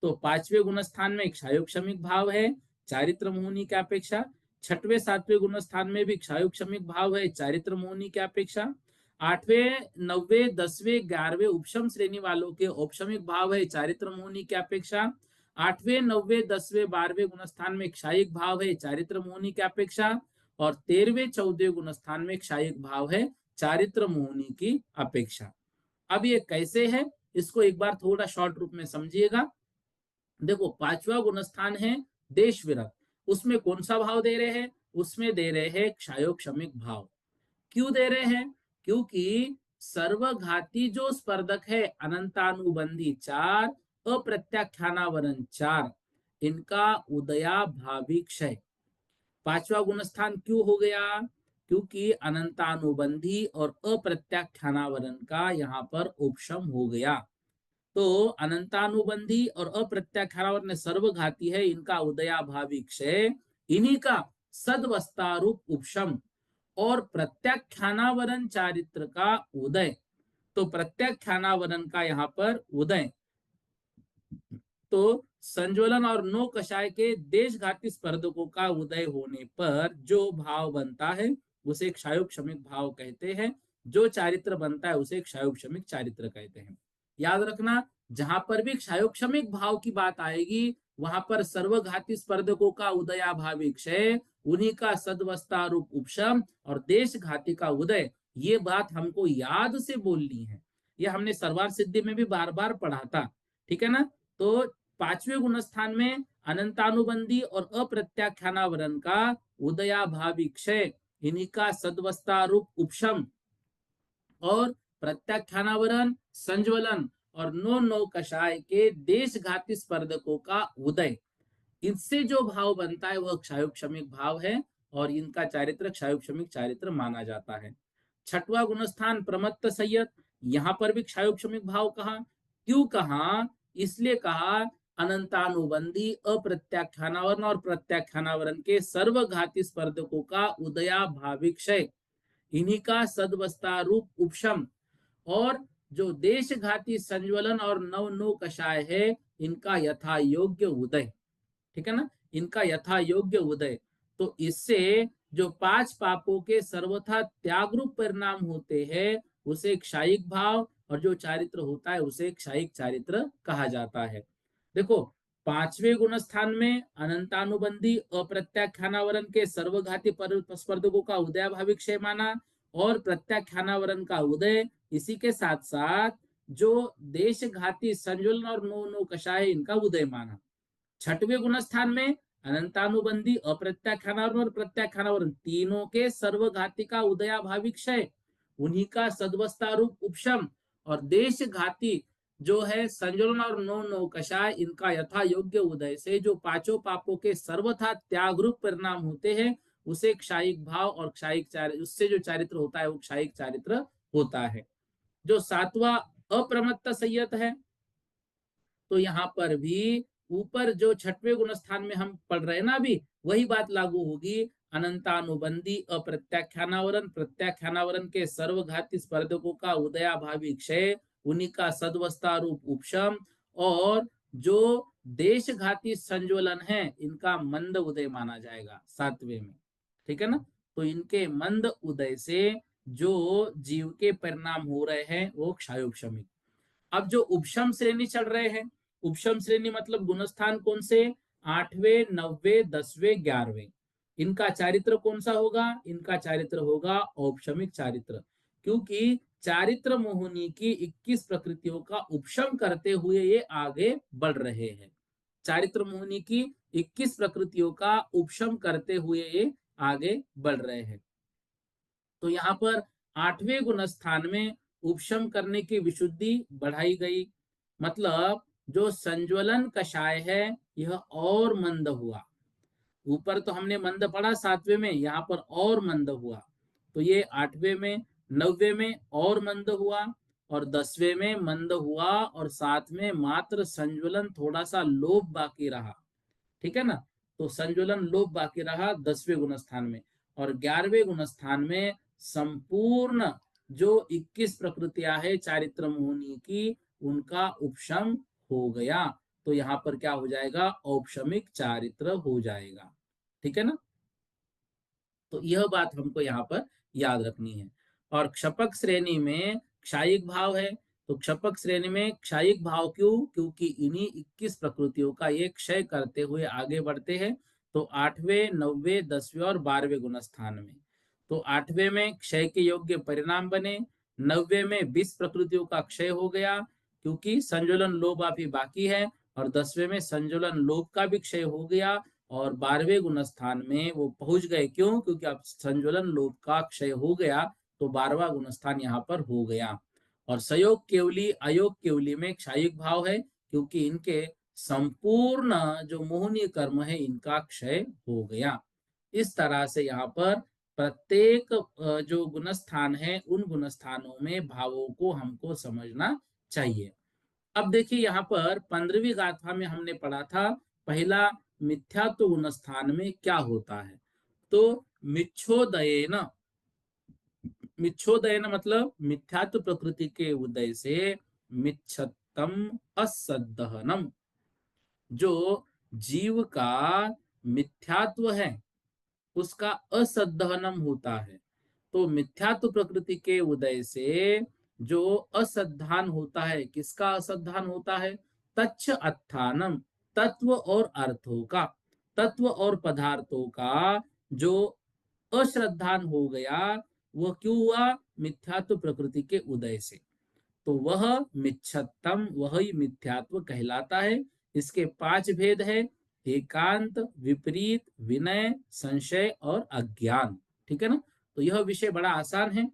तो पांचवें गुणस्थान में क्षायोपशमिक भाव है चारित्र मोहनी की अपेक्षा, छठवें सातवें गुणस्थान में भी क्षायोपशमिक भाव है चारित्र मोहनी की अपेक्षा, आठवें नौवे दसवें ग्यारहवें उपशम श्रेणी वालों के औपशमिक भाव है चारित्र मोहनी की अपेक्षा, आठवें नौवे दसवें बारहवें गुणस्थान में क्षायिक भाव है चारित्र मोहनी की अपेक्षा, और 13वें 14वें गुणस्थान में क्षायिक भाव है चारित्र मोहनी की अपेक्षा। अब ये कैसे है, इसको एक बार थोड़ा शॉर्ट रूप में समझिएगा। देखो, पांचवा गुणस्थान है देश विरत, उसमें कौन सा भाव दे रहे हैं, उसमें दे रहे हैं क्षायोक्षमिक भाव। क्यों दे रहे हैं, क्योंकि सर्वघाती जो स्पर्धक है अनंतानुबंधी 4, अप्रत्याख्यानावरण 4, इनका उदया भावी क्षय। पांचवा गुणस्थान क्यों हो गया, क्योंकि अनंतानुबंधी और अप्रत्याख्यानावरण का यहाँ पर उपशम हो गया। तो अनंतानुबंधी और अप्रत्याख्यानावरण सर्वघाती है, इनका उदयाभावी क्षय, इन्हीं का सदवस्तारूप उपशम, और प्रत्याख्यानावरण चारित्र का उदय। तो प्रत्याख्यानावरण का यहाँ पर उदय, तो संज्वलन और नो कषाय के देशघाती स्पर्धकों का उदय होने पर जो भाव बनता है उसे क्षयोपशमिक भाव कहते हैं, जो चारित्र बनता है उसे क्षयोपशमिक चारित्र कहते हैं। याद रखना, जहां पर भी क्षयोपशमिक भाव की बात आएगी वहां पर सर्वघाती स्पर्धकों का उदयाभावी क्षय, उन्हीं का सदवस्था रूप उपशम और देशघाती का उदय, ये बात हमको याद से बोलनी है। ये हमने सर्वार सिद्धि में भी बार बार पढ़ा था, ठीक है ना। तो पांचवें गुणस्थान में अनंतानुबंधी और अप्रत्याख्यानावरण का उदयाभावी क्षय, इन्हीं का सद्वस्था रूप उपशम, और प्रत्याख्यानावरण, संज्वलन और नो नो कषाय के देशघाती स्पर्धकों का उदय, इससे जो भाव बनता है वह क्षायोक्षमिक भाव है और इनका चारित्र क्षायोक्षमिक चारित्र माना जाता है। छठवां गुणस्थान प्रमत्त संयत, यहां पर भी क्षायोक्षमिक भाव कहा। क्यों कहा? इसलिए कहा अनंतानुबंधी अप्रत्याख्यानावरण और प्रत्याख्यानावरण के सर्वघाती स्पर्धकों का उदयाभावी क्षय, इन्हीं का सद्वस्था रूप उपशम, और जो देशघाती संज्वलन और नव नो कषाय है, इनका यथा योग्य उदय। ठीक है ना, इनका यथा योग्य उदय। तो इससे जो पांच पापों के सर्वथा त्याग रूप परिणाम होते हैं उसे क्षायिक भाव, और जो चारित्र होता है उसे क्षायिक चारित्र कहा जाता है। देखो, पांचवें गुण स्थान में अनंतानुबंधी अप्रत्याख्यानावरण के सर्वघाती स्पर्धकों का उदयाभावी क्षय माना, और प्रत्याख्यानावरण का उदय, इसी के साथ साथ जो देशघाती संज्वलन और नो नो कषाय इनका उदय माना। छठवें गुणस्थान में अनंतानुबंधी अप्रत्याख्यानावरण और प्रत्याख्यानावरण तीनों के सर्वघाती का उदयाभावी क्षय, उन्हीं का सद्वस्था रूप उपशम, और देशघाती जो है संज्वलन और नो नो कषाय, इनका यथा योग्य उदय से जो पांचों पापों के सर्वथा त्याग रूप परिणाम होते हैं उसे क्षायिक भाव और क्षायिक चारित्र, उससे जो चारित्र होता है वो क्षायिक चारित्र होता है। जो सातवां अप्रमत्त संयत है, तो यहाँ पर भी ऊपर जो छठवें गुण स्थान में हम पढ़ रहे हैं ना, अभी वही बात लागू होगी। अनंतानुबंधी अप्रत्याख्यानावरण, प्रत्याख्यानावरण के सर्वघाती स्पर्धकों का उदयाभावी क्षय, उन्हीं का सद्वस्था रूप उपशम, और जो देशघाती संज्वलन है इनका मंद उदय माना जाएगा सातवें में। ठीक है ना, तो इनके मंद उदय से जो जीव के परिणाम हो रहे हैं वो क्षायोपशमिक। अब जो उपशम श्रेणी चल रहे हैं, उपशम श्रेणी मतलब गुणस्थान कौन से? आठवें, नौवे, 10वें, 11वें। इनका चारित्र कौन सा होगा? इनका चारित्र होगा औपशमिक चारित्र, क्योंकि चारित्र मोहिनी की 21 प्रकृतियों का उपशम करते हुए ये आगे बढ़ रहे हैं। चारित्र मोहिनी की 21 प्रकृतियों का उपशम करते हुए ये आगे बढ़ रहे हैं। तो यहाँ पर आठवें गुण स्थान में उपशम करने की विशुद्धि बढ़ाई गई, मतलब जो संज्वलन कषाय है यह और मंद हुआ। ऊपर तो हमने मंद पढ़ा सातवें में, यहाँ पर और मंद हुआ, तो ये आठवें में, नौवे में और मंद हुआ, और 10वें में मंद हुआ, और साथ में मात्र संज्वलन थोड़ा सा लोप बाकी रहा। ठीक है ना, तो संज्वलन लोप बाकी रहा 10वें गुण स्थान में, और 11वें गुण स्थान में संपूर्ण जो 21 प्रकृतियां है चारित्र मोहिनी की उनका उपशम हो गया। तो यहाँ पर क्या हो जाएगा? औपशमिक चारित्र हो जाएगा। ठीक है ना, तो यह बात हमको यहाँ पर याद रखनी है। और क्षपक श्रेणी में क्षायिक भाव है, तो क्षपक श्रेणी में क्षायिक भाव क्यों? क्योंकि इन्हीं 21 प्रकृतियों का ये क्षय करते हुए आगे बढ़ते हैं। तो आठवें, नौवे, 10वें और 12वें गुण स्थान में, तो आठवें में क्षय के योग्य परिणाम बने, नौवे में 20 प्रकृतियों का क्षय हो गया क्योंकि संज्वलन लोभ अभी बाकी है, और 10वें में संज्वलन लोभ का भी क्षय हो गया, और 12वें गुण स्थान में वो पहुंच गए। क्यों? क्योंकि अब संज्वलन लोभ का क्षय हो गया, तो 12वां गुण स्थान यहाँ पर हो गया। और सयोग केवली, अयोग केवली में क्षायिक भाव है, क्योंकि इनके संपूर्ण जो मोहनीय कर्म है इनका क्षय हो गया। इस तरह से यहाँ पर प्रत्येक जो गुणस्थान है उन गुणस्थानों में भावों को हमको समझना चाहिए। अब देखिए यहाँ पर 15वीं गाथा में हमने पढ़ा था पहला मिथ्यात्व गुण स्थान में क्या होता है। तो मिच्छोदयेन, मिच्छोदयन मतलब मिथ्यात्व प्रकृति के उदय से मिच्छतम असदहनम, जो जीव का मिथ्यात्व है उसका असदहनम होता है। तो मिथ्यात्व प्रकृति के उदय से जो असद्धान होता है, किसका असद्धान होता है? तच्छ अत्थानम, तत्व और अर्थों का, तत्व और पदार्थों का जो अश्रद्धान हो गया, वह क्यों हुआ? मिथ्यात्व प्रकृति के उदय से। तो वह मिच्छत्तम, वही मिथ्यात्व कहलाता है, इसके 5 भेद है: एकांत, विपरीत, विनय, संशय और अज्ञान। ठीक है ना। तो यह विषय बड़ा आसान है,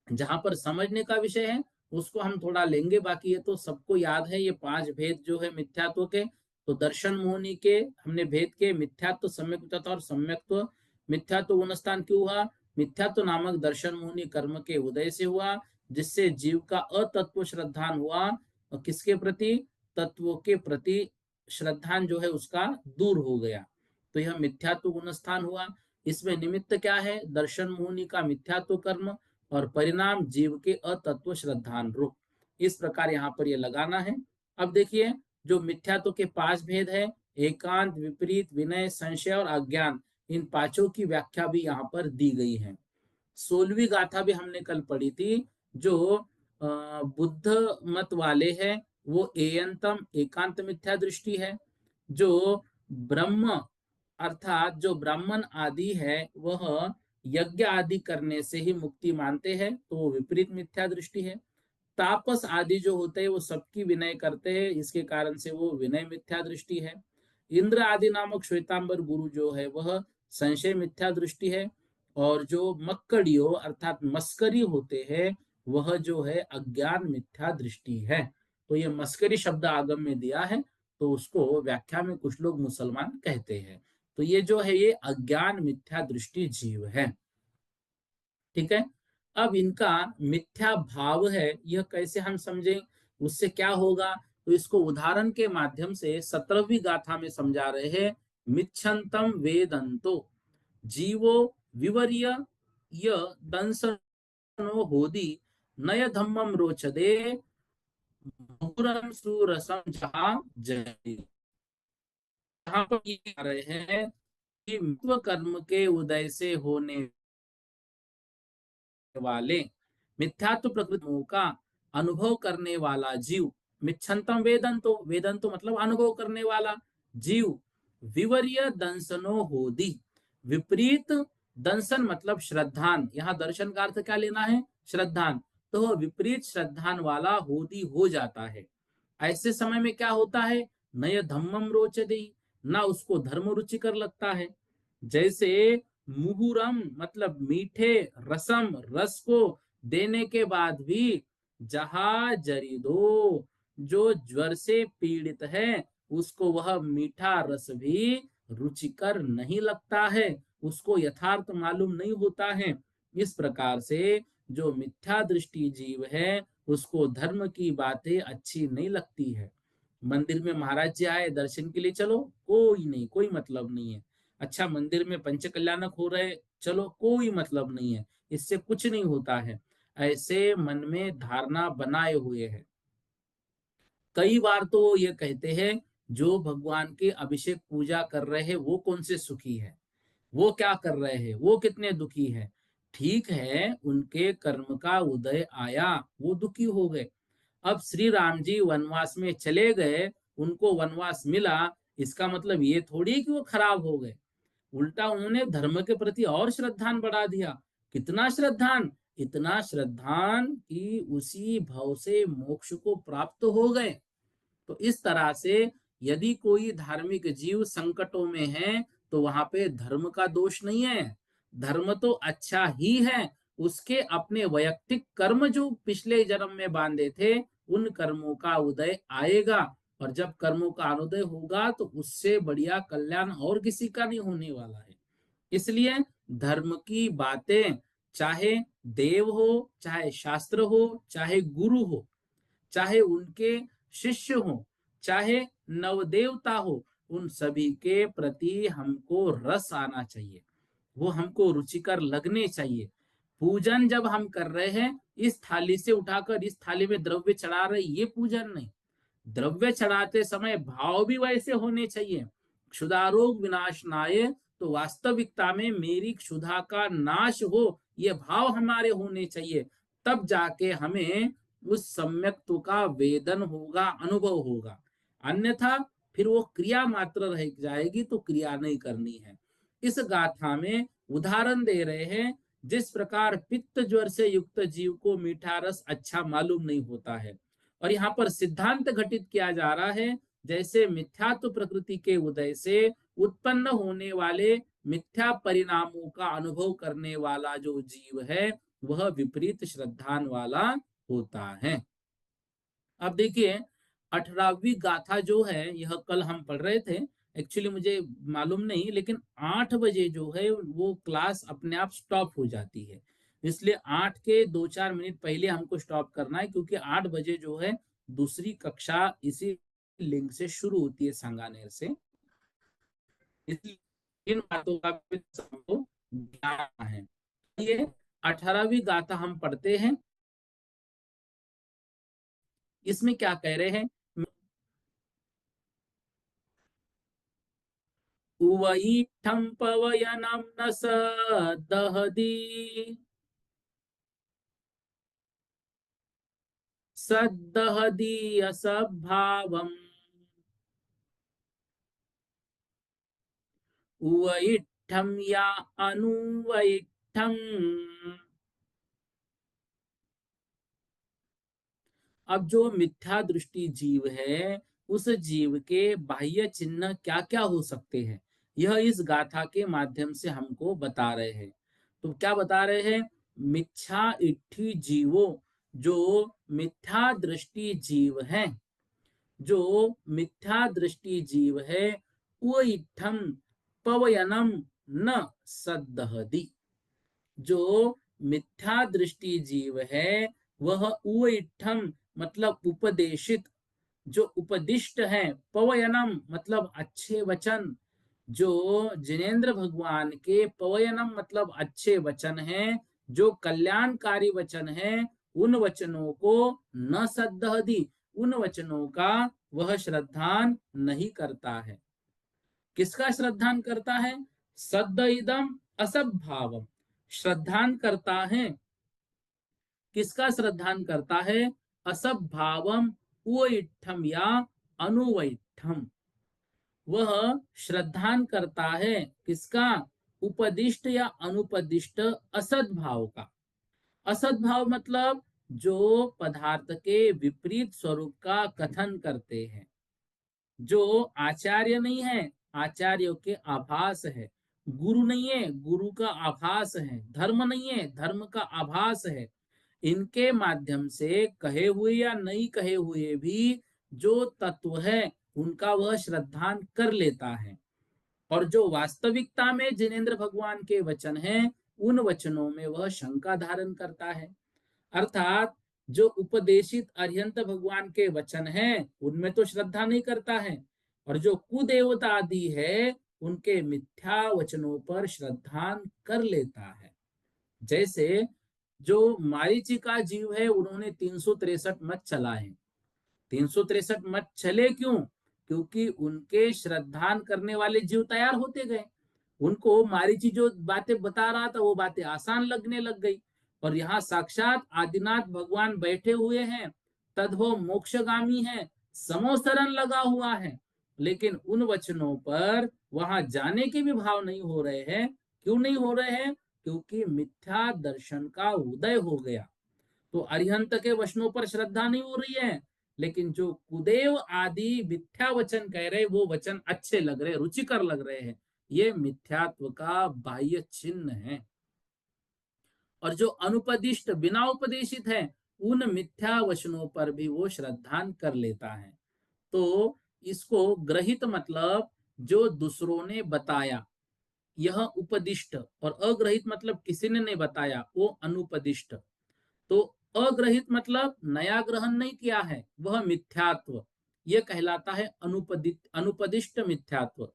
जहां पर समझने का विषय है उसको हम थोड़ा लेंगे, बाकी ये तो सबको याद है। ये 5 भेद जो है मिथ्यात्व के, तो दर्शन मोहनी के हमने भेद के मिथ्यात्व, सम्यक और सम्यक्त्व। मिथ्यात्व गुणस्थान क्यों हुआ? मिथ्यात्व नामक दर्शन मोहनी कर्म के उदय से हुआ, जिससे जीव का अतत्व श्रद्धान हुआ, और किसके प्रति? तत्वों के प्रति श्रद्धान जो है उसका दूर हो गया। तो यह मिथ्यात्व गुणस्थान हुआ। इसमें निमित्त क्या है? दर्शन मोहनी का मिथ्यात्व कर्म, और परिणाम जीव के अतत्व श्रद्धान रूप। इस प्रकार यहाँ पर ये लगाना है। अब देखिए, जो मिथ्यात्व के 5 भेद है: एकांत, विपरीत, विनय, संशय और अज्ञान, इन पांचों की व्याख्या भी यहाँ पर दी गई है। 16वीं गाथा भी हमने कल पढ़ी थी। जो बुद्ध मत वाले हैं वो एयंतम, एकांत मिथ्या दृष्टि है। जो ब्रह्म अर्थात जो ब्राह्मण आदि है वह यज्ञ आदि करने से ही मुक्ति मानते हैं, तो वो विपरीत मिथ्या दृष्टि है। तापस आदि जो होते हैं वो सबकी विनय करते हैं, इसके कारण से वो विनय मिथ्या दृष्टि है। इंद्र आदि नामक श्वेतांबर गुरु जो है वह संशय मिथ्या दृष्टि है। और जो मक्कड़ियों अर्थात मस्करी होते हैं वह जो है अज्ञान मिथ्या दृष्टि है। तो ये मस्करी शब्द आगम में दिया है, तो उसको व्याख्या में कुछ लोग मुसलमान कहते हैं। तो ये जो है ये अज्ञान मिथ्या दृष्टि जीव है। ठीक है। अब इनका मिथ्या भाव है, यह कैसे हम समझें, उससे क्या होगा? तो इसको उदाहरण के माध्यम से 17वीं गाथा में समझा रहे हैं। मिच्छन्तम वेदंतो जीवो विवर्य य दंसनो होदी नय धम्मम रोचदे मुहुरम सुरसम जहां जय। यहाँ पर ये कह रहे हैं कि मित्व कर्म के उदय से होने वाले मिथ्यात्व प्रकृति का अनुभव करने वाला जीव, मिच्छन्तम वेदंतो, वेदंतो मतलब अनुभव करने वाला जीव, विवर्य दंसनो होदी, विपरीत दंसन मतलब श्रद्धान, यहाँ दर्शन का अर्थ क्या लेना है? श्रद्धान। तो वह विपरीत श्रद्धान वाला होदी हो जाता है। ऐसे समय में क्या होता है? नय धम्मम रोचते, ना उसको धर्म रुचिकर लगता है। जैसे मुहुरम मतलब मीठे रसम, रस को देने के बाद भी जहा जरी दो, जो ज्वर से पीड़ित है उसको वह मीठा रस भी रुचिकर नहीं लगता है, उसको यथार्थ मालूम नहीं होता है। इस प्रकार से जो मिथ्या दृष्टि जीव है उसको धर्म की बातें अच्छी नहीं लगती है। मंदिर में महाराज जी आए, दर्शन के लिए चलो, कोई नहीं, कोई मतलब नहीं है। अच्छा, मंदिर में पंच कल्याणक हो रहे, चलो, कोई मतलब नहीं है, इससे कुछ नहीं होता है। ऐसे मन में धारणा बनाए हुए है। कई बार तो वो ये कहते हैं जो भगवान के अभिषेक पूजा कर रहे हैं वो कौन से सुखी है, वो क्या कर रहे हैं, वो कितने दुखी है। ठीक है, उनके कर्म का उदय आया, वो दुखी हो गए। अब श्री राम जी वनवास में चले गए, उनको वनवास मिला, इसका मतलब ये थोड़ी कि वो खराब हो गए। उल्टा उन्होंने धर्म के प्रति और श्रद्धान बढ़ा दिया। कितना श्रद्धान? इतना श्रद्धान कि उसी भाव से मोक्ष को प्राप्त हो गए। तो इस तरह से यदि कोई धार्मिक जीव संकटों में है तो वहां पे धर्म का दोष नहीं है, धर्म तो अच्छा ही है। उसके अपने वैयक्तिक कर्म जो पिछले जन्म में बांधे थे उन कर्मों का उदय आएगा, और जब कर्मों का अनुदय होगा तो उससे बढ़िया कल्याण और किसी का नहीं होने वाला है। इसलिए धर्म की बातें, चाहे देव हो, चाहे शास्त्र हो, चाहे गुरु हो, चाहे उनके शिष्य हो, चाहे नवदेवता हो, उन सभी के प्रति हमको रस आना चाहिए, वो हमको रुचिकर लगने चाहिए। पूजन जब हम कर रहे हैं, इस थाली से उठाकर इस थाली में द्रव्य चढ़ा रहे, ये पूजन नहीं। द्रव्य चढ़ाते समय भाव भी वैसे होने चाहिए। क्षुधारोग विनाशनाय, तो वास्तविकता में मेरी क्षुधा का नाश हो, ये भाव हमारे होने चाहिए। तब जाके हमें उस सम्यक्त्व का वेदन होगा, अनुभव होगा। अन्यथा फिर वो क्रिया मात्र रह जाएगी, तो क्रिया नहीं करनी है। इस गाथा में उदाहरण दे रहे हैं, जिस प्रकार पित्त ज्वर से युक्त जीव को मीठा रस अच्छा मालूम नहीं होता है, और यहाँ पर सिद्धांत घटित किया जा रहा है जैसे मिथ्यात्व प्रकृति के उदय से उत्पन्न होने वाले मिथ्या परिणामों का अनुभव करने वाला जो जीव है वह विपरीत श्रद्धान वाला होता है। अब देखिए 18वीं गाथा जो है यह कल हम पढ़ रहे थे। एक्चुअली मुझे मालूम नहीं, लेकिन 8 बजे जो है वो क्लास अपने आप स्टॉप हो जाती है, इसलिए 8 के 2-4 मिनट पहले हमको स्टॉप करना है, क्योंकि 8 बजे जो है दूसरी कक्षा इसी लिंक से शुरू होती है सांगानेर से। इसलिए इन बातों का भी हमको ध्यान है। ये 18वीं गाथा हम पढ़ते हैं। इसमें क्या कह रहे हैं? उवईठं पवयनं न सदहदी सद्दहदी असभावम् उवईठं या अनुवईठं। अब जो मिथ्या दृष्टि जीव है उस जीव के बाह्य चिन्ह क्या क्या हो सकते हैं, यह इस गाथा के माध्यम से हमको बता रहे हैं। तो क्या बता रहे हैं? मिथ्या इट्ठी जीवो, जो मिथ्या दृष्टि जीव है, जो मिथ्या दृष्टि जीव है, वो इत्थम पवयनम न सदहदी। जो मिथ्या दृष्टि जीव है वह उइठम मतलब उपदेशित, जो उपदिष्ट है, पवयनम मतलब अच्छे वचन, जो जिनेन्द्र भगवान के पवयनम मतलब अच्छे वचन हैं, जो कल्याणकारी वचन हैं, उन वचनों को न सद्दहदी, उन वचनों का वह श्रद्धान नहीं करता है। किसका श्रद्धान करता है? सद्द इदम असद्भावम, श्रद्धान करता है। किसका श्रद्धान करता है? असद्भावम उइठम या अनुवैठम। वह श्रद्धान करता है किसका? उपदिष्ट या अनुपदिष्ट असद्भाव का। असद्भाव मतलब जो पदार्थ के विपरीत स्वरूप का कथन करते हैं, जो आचार्य नहीं है, आचार्यों के आभास है, गुरु नहीं है, गुरु का आभास है, धर्म नहीं है, धर्म का आभास है, इनके माध्यम से कहे हुए या नहीं कहे हुए भी जो तत्व है उनका वह श्रद्धान कर लेता है। और जो वास्तविकता में जिनेन्द्र भगवान के वचन हैं उन वचनों में वह शंका धारण करता है। अर्थात जो उपदेशित अरिहंत भगवान के वचन हैं उनमें तो श्रद्धा नहीं करता है, और जो कुदेवता आदि है उनके मिथ्या वचनों पर श्रद्धान कर लेता है। जैसे जो मारीचिका जीव है उन्होंने 363 मत चलाए। 363 मत चले क्यों? क्योंकि उनके श्रद्धान करने वाले जीव तैयार होते गए। उनको मारीची जो बातें बता रहा था वो बातें आसान लगने लग गई। और यहाँ साक्षात आदिनाथ भगवान बैठे हुए हैं, तद्भव मोक्षगामी है, समोसरण लगा हुआ है, लेकिन उन वचनों पर वहां जाने के भी भाव नहीं हो रहे हैं। क्यों नहीं हो रहे हैं? क्योंकि मिथ्या दर्शन का उदय हो गया। तो अरिहंत के वचनों पर श्रद्धा नहीं हो रही है, लेकिन जो कुदेव आदि मिथ्या वचन कह रहे वो वचन अच्छे लग रहे, रुचिकर लग रहे हैं, ये मिथ्यात्व का बाह्य चिन्ह है। और जो अनुपदिष्ट बिना उपदेशित है उन मिथ्या वचनों पर भी वो श्रद्धान कर लेता है। तो इसको ग्रहित मतलब जो दूसरों ने बताया, यह उपदिष्ट, और अग्रहित मतलब किसी ने नहीं बताया, वो अनुपदिष्ट। तो अग्रहित मतलब नया ग्रहण नहीं किया है, वह मिथ्यात्व, यह कहलाता है अनुपदिष्ट मिथ्यात्व।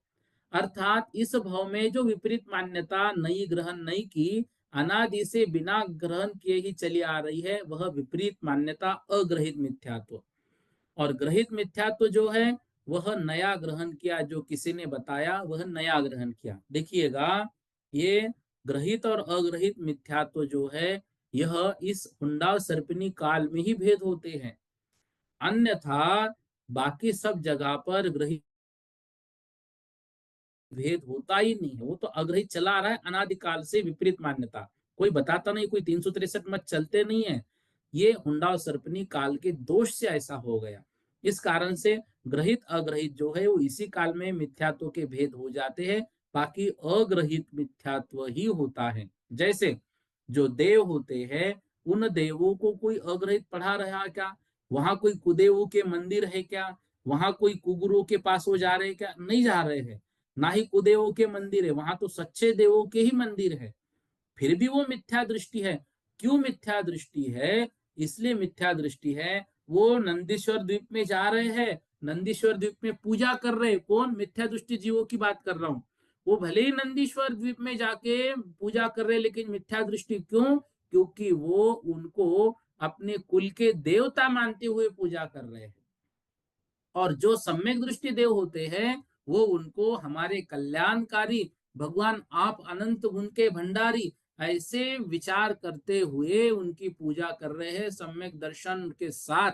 अर्थात इस भाव में जो विपरीत मान्यता नई ग्रहण नहीं की, अनादि से बिना ग्रहण किए ही चली आ रही है, वह विपरीत मान्यता अग्रहित मिथ्यात्व। और ग्रहित मिथ्यात्व जो है वह नया ग्रहण किया, जो किसी ने बताया वह नया ग्रहण किया। देखिएगा, ये ग्रहित और अग्रहित मिथ्यात्व जो है यह इस हुंडा सर्पिनी काल में ही भेद होते हैं, अन्यथा बाकी सब जगह पर ग्रहित भेद होता ही नहीं है। वो तो अग्रहित चला आ रहा है अनादिकाल से, विपरीत मान्यता कोई बताता नहीं, कोई 363 मत चलते नहीं है। ये हुंडा और सर्पनी काल के दोष से ऐसा हो गया। इस कारण से ग्रहित अग्रहित जो है वो इसी काल में मिथ्यात्व के भेद हो जाते हैं, बाकी अग्रहित मिथ्यात्व ही होता है। जैसे जो देव होते हैं, उन देवों को कोई अग्रहित पढ़ा रहा है क्या? वहां कोई कुदेवों के मंदिर है क्या? वहां कोई कुगुरों के पास वो जा रहे हैं क्या? नहीं जा रहे हैं। ना ही कुदेवों के मंदिर है, वहां तो सच्चे देवों के ही मंदिर है। फिर भी वो मिथ्या दृष्टि है। क्यों मिथ्या दृष्टि है? इसलिए मिथ्या दृष्टि है, वो नंदीश्वर द्वीप में जा रहे हैं, नंदीश्वर द्वीप में पूजा कर रहे हैं। कौन? मिथ्या दृष्टि जीवों की बात कर रहा हूं। वो भले ही नंदीश्वर द्वीप में जाके पूजा कर रहे हैं, लेकिन मिथ्या दृष्टि क्यों? क्योंकि वो उनको अपने कुल के देवता मानते हुए पूजा कर रहे हैं। और जो सम्यक दृष्टि देव होते हैं, वो उनको हमारे कल्याणकारी भगवान आप अनंत गुण के भंडारी ऐसे विचार करते हुए उनकी पूजा कर रहे हैं सम्यक दर्शन के साथ।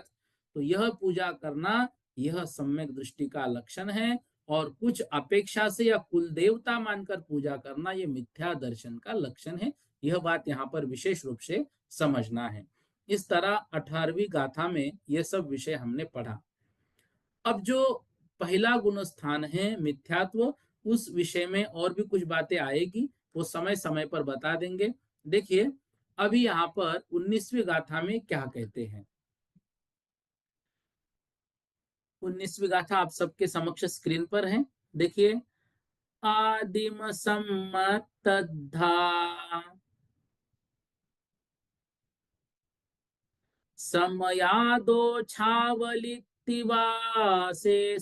तो यह पूजा करना, यह सम्यक दृष्टि का लक्षण है। और कुछ अपेक्षा से या कुल देवता मानकर पूजा करना, यह मिथ्या दर्शन का लक्षण है। यह बात यहाँ पर विशेष रूप से समझना है। इस तरह 18वीं गाथा में यह सब विषय हमने पढ़ा। अब जो पहला गुण स्थान है मिथ्यात्व, उस विषय में और भी कुछ बातें आएगी, वो समय समय पर बता देंगे। देखिए अभी यहाँ पर 19वीं गाथा में क्या कहते हैं। 19वीं गाथा आप सबके समक्ष स्क्रीन पर है। देखिए, आदिम सम्मत समयादो छावलितिवा से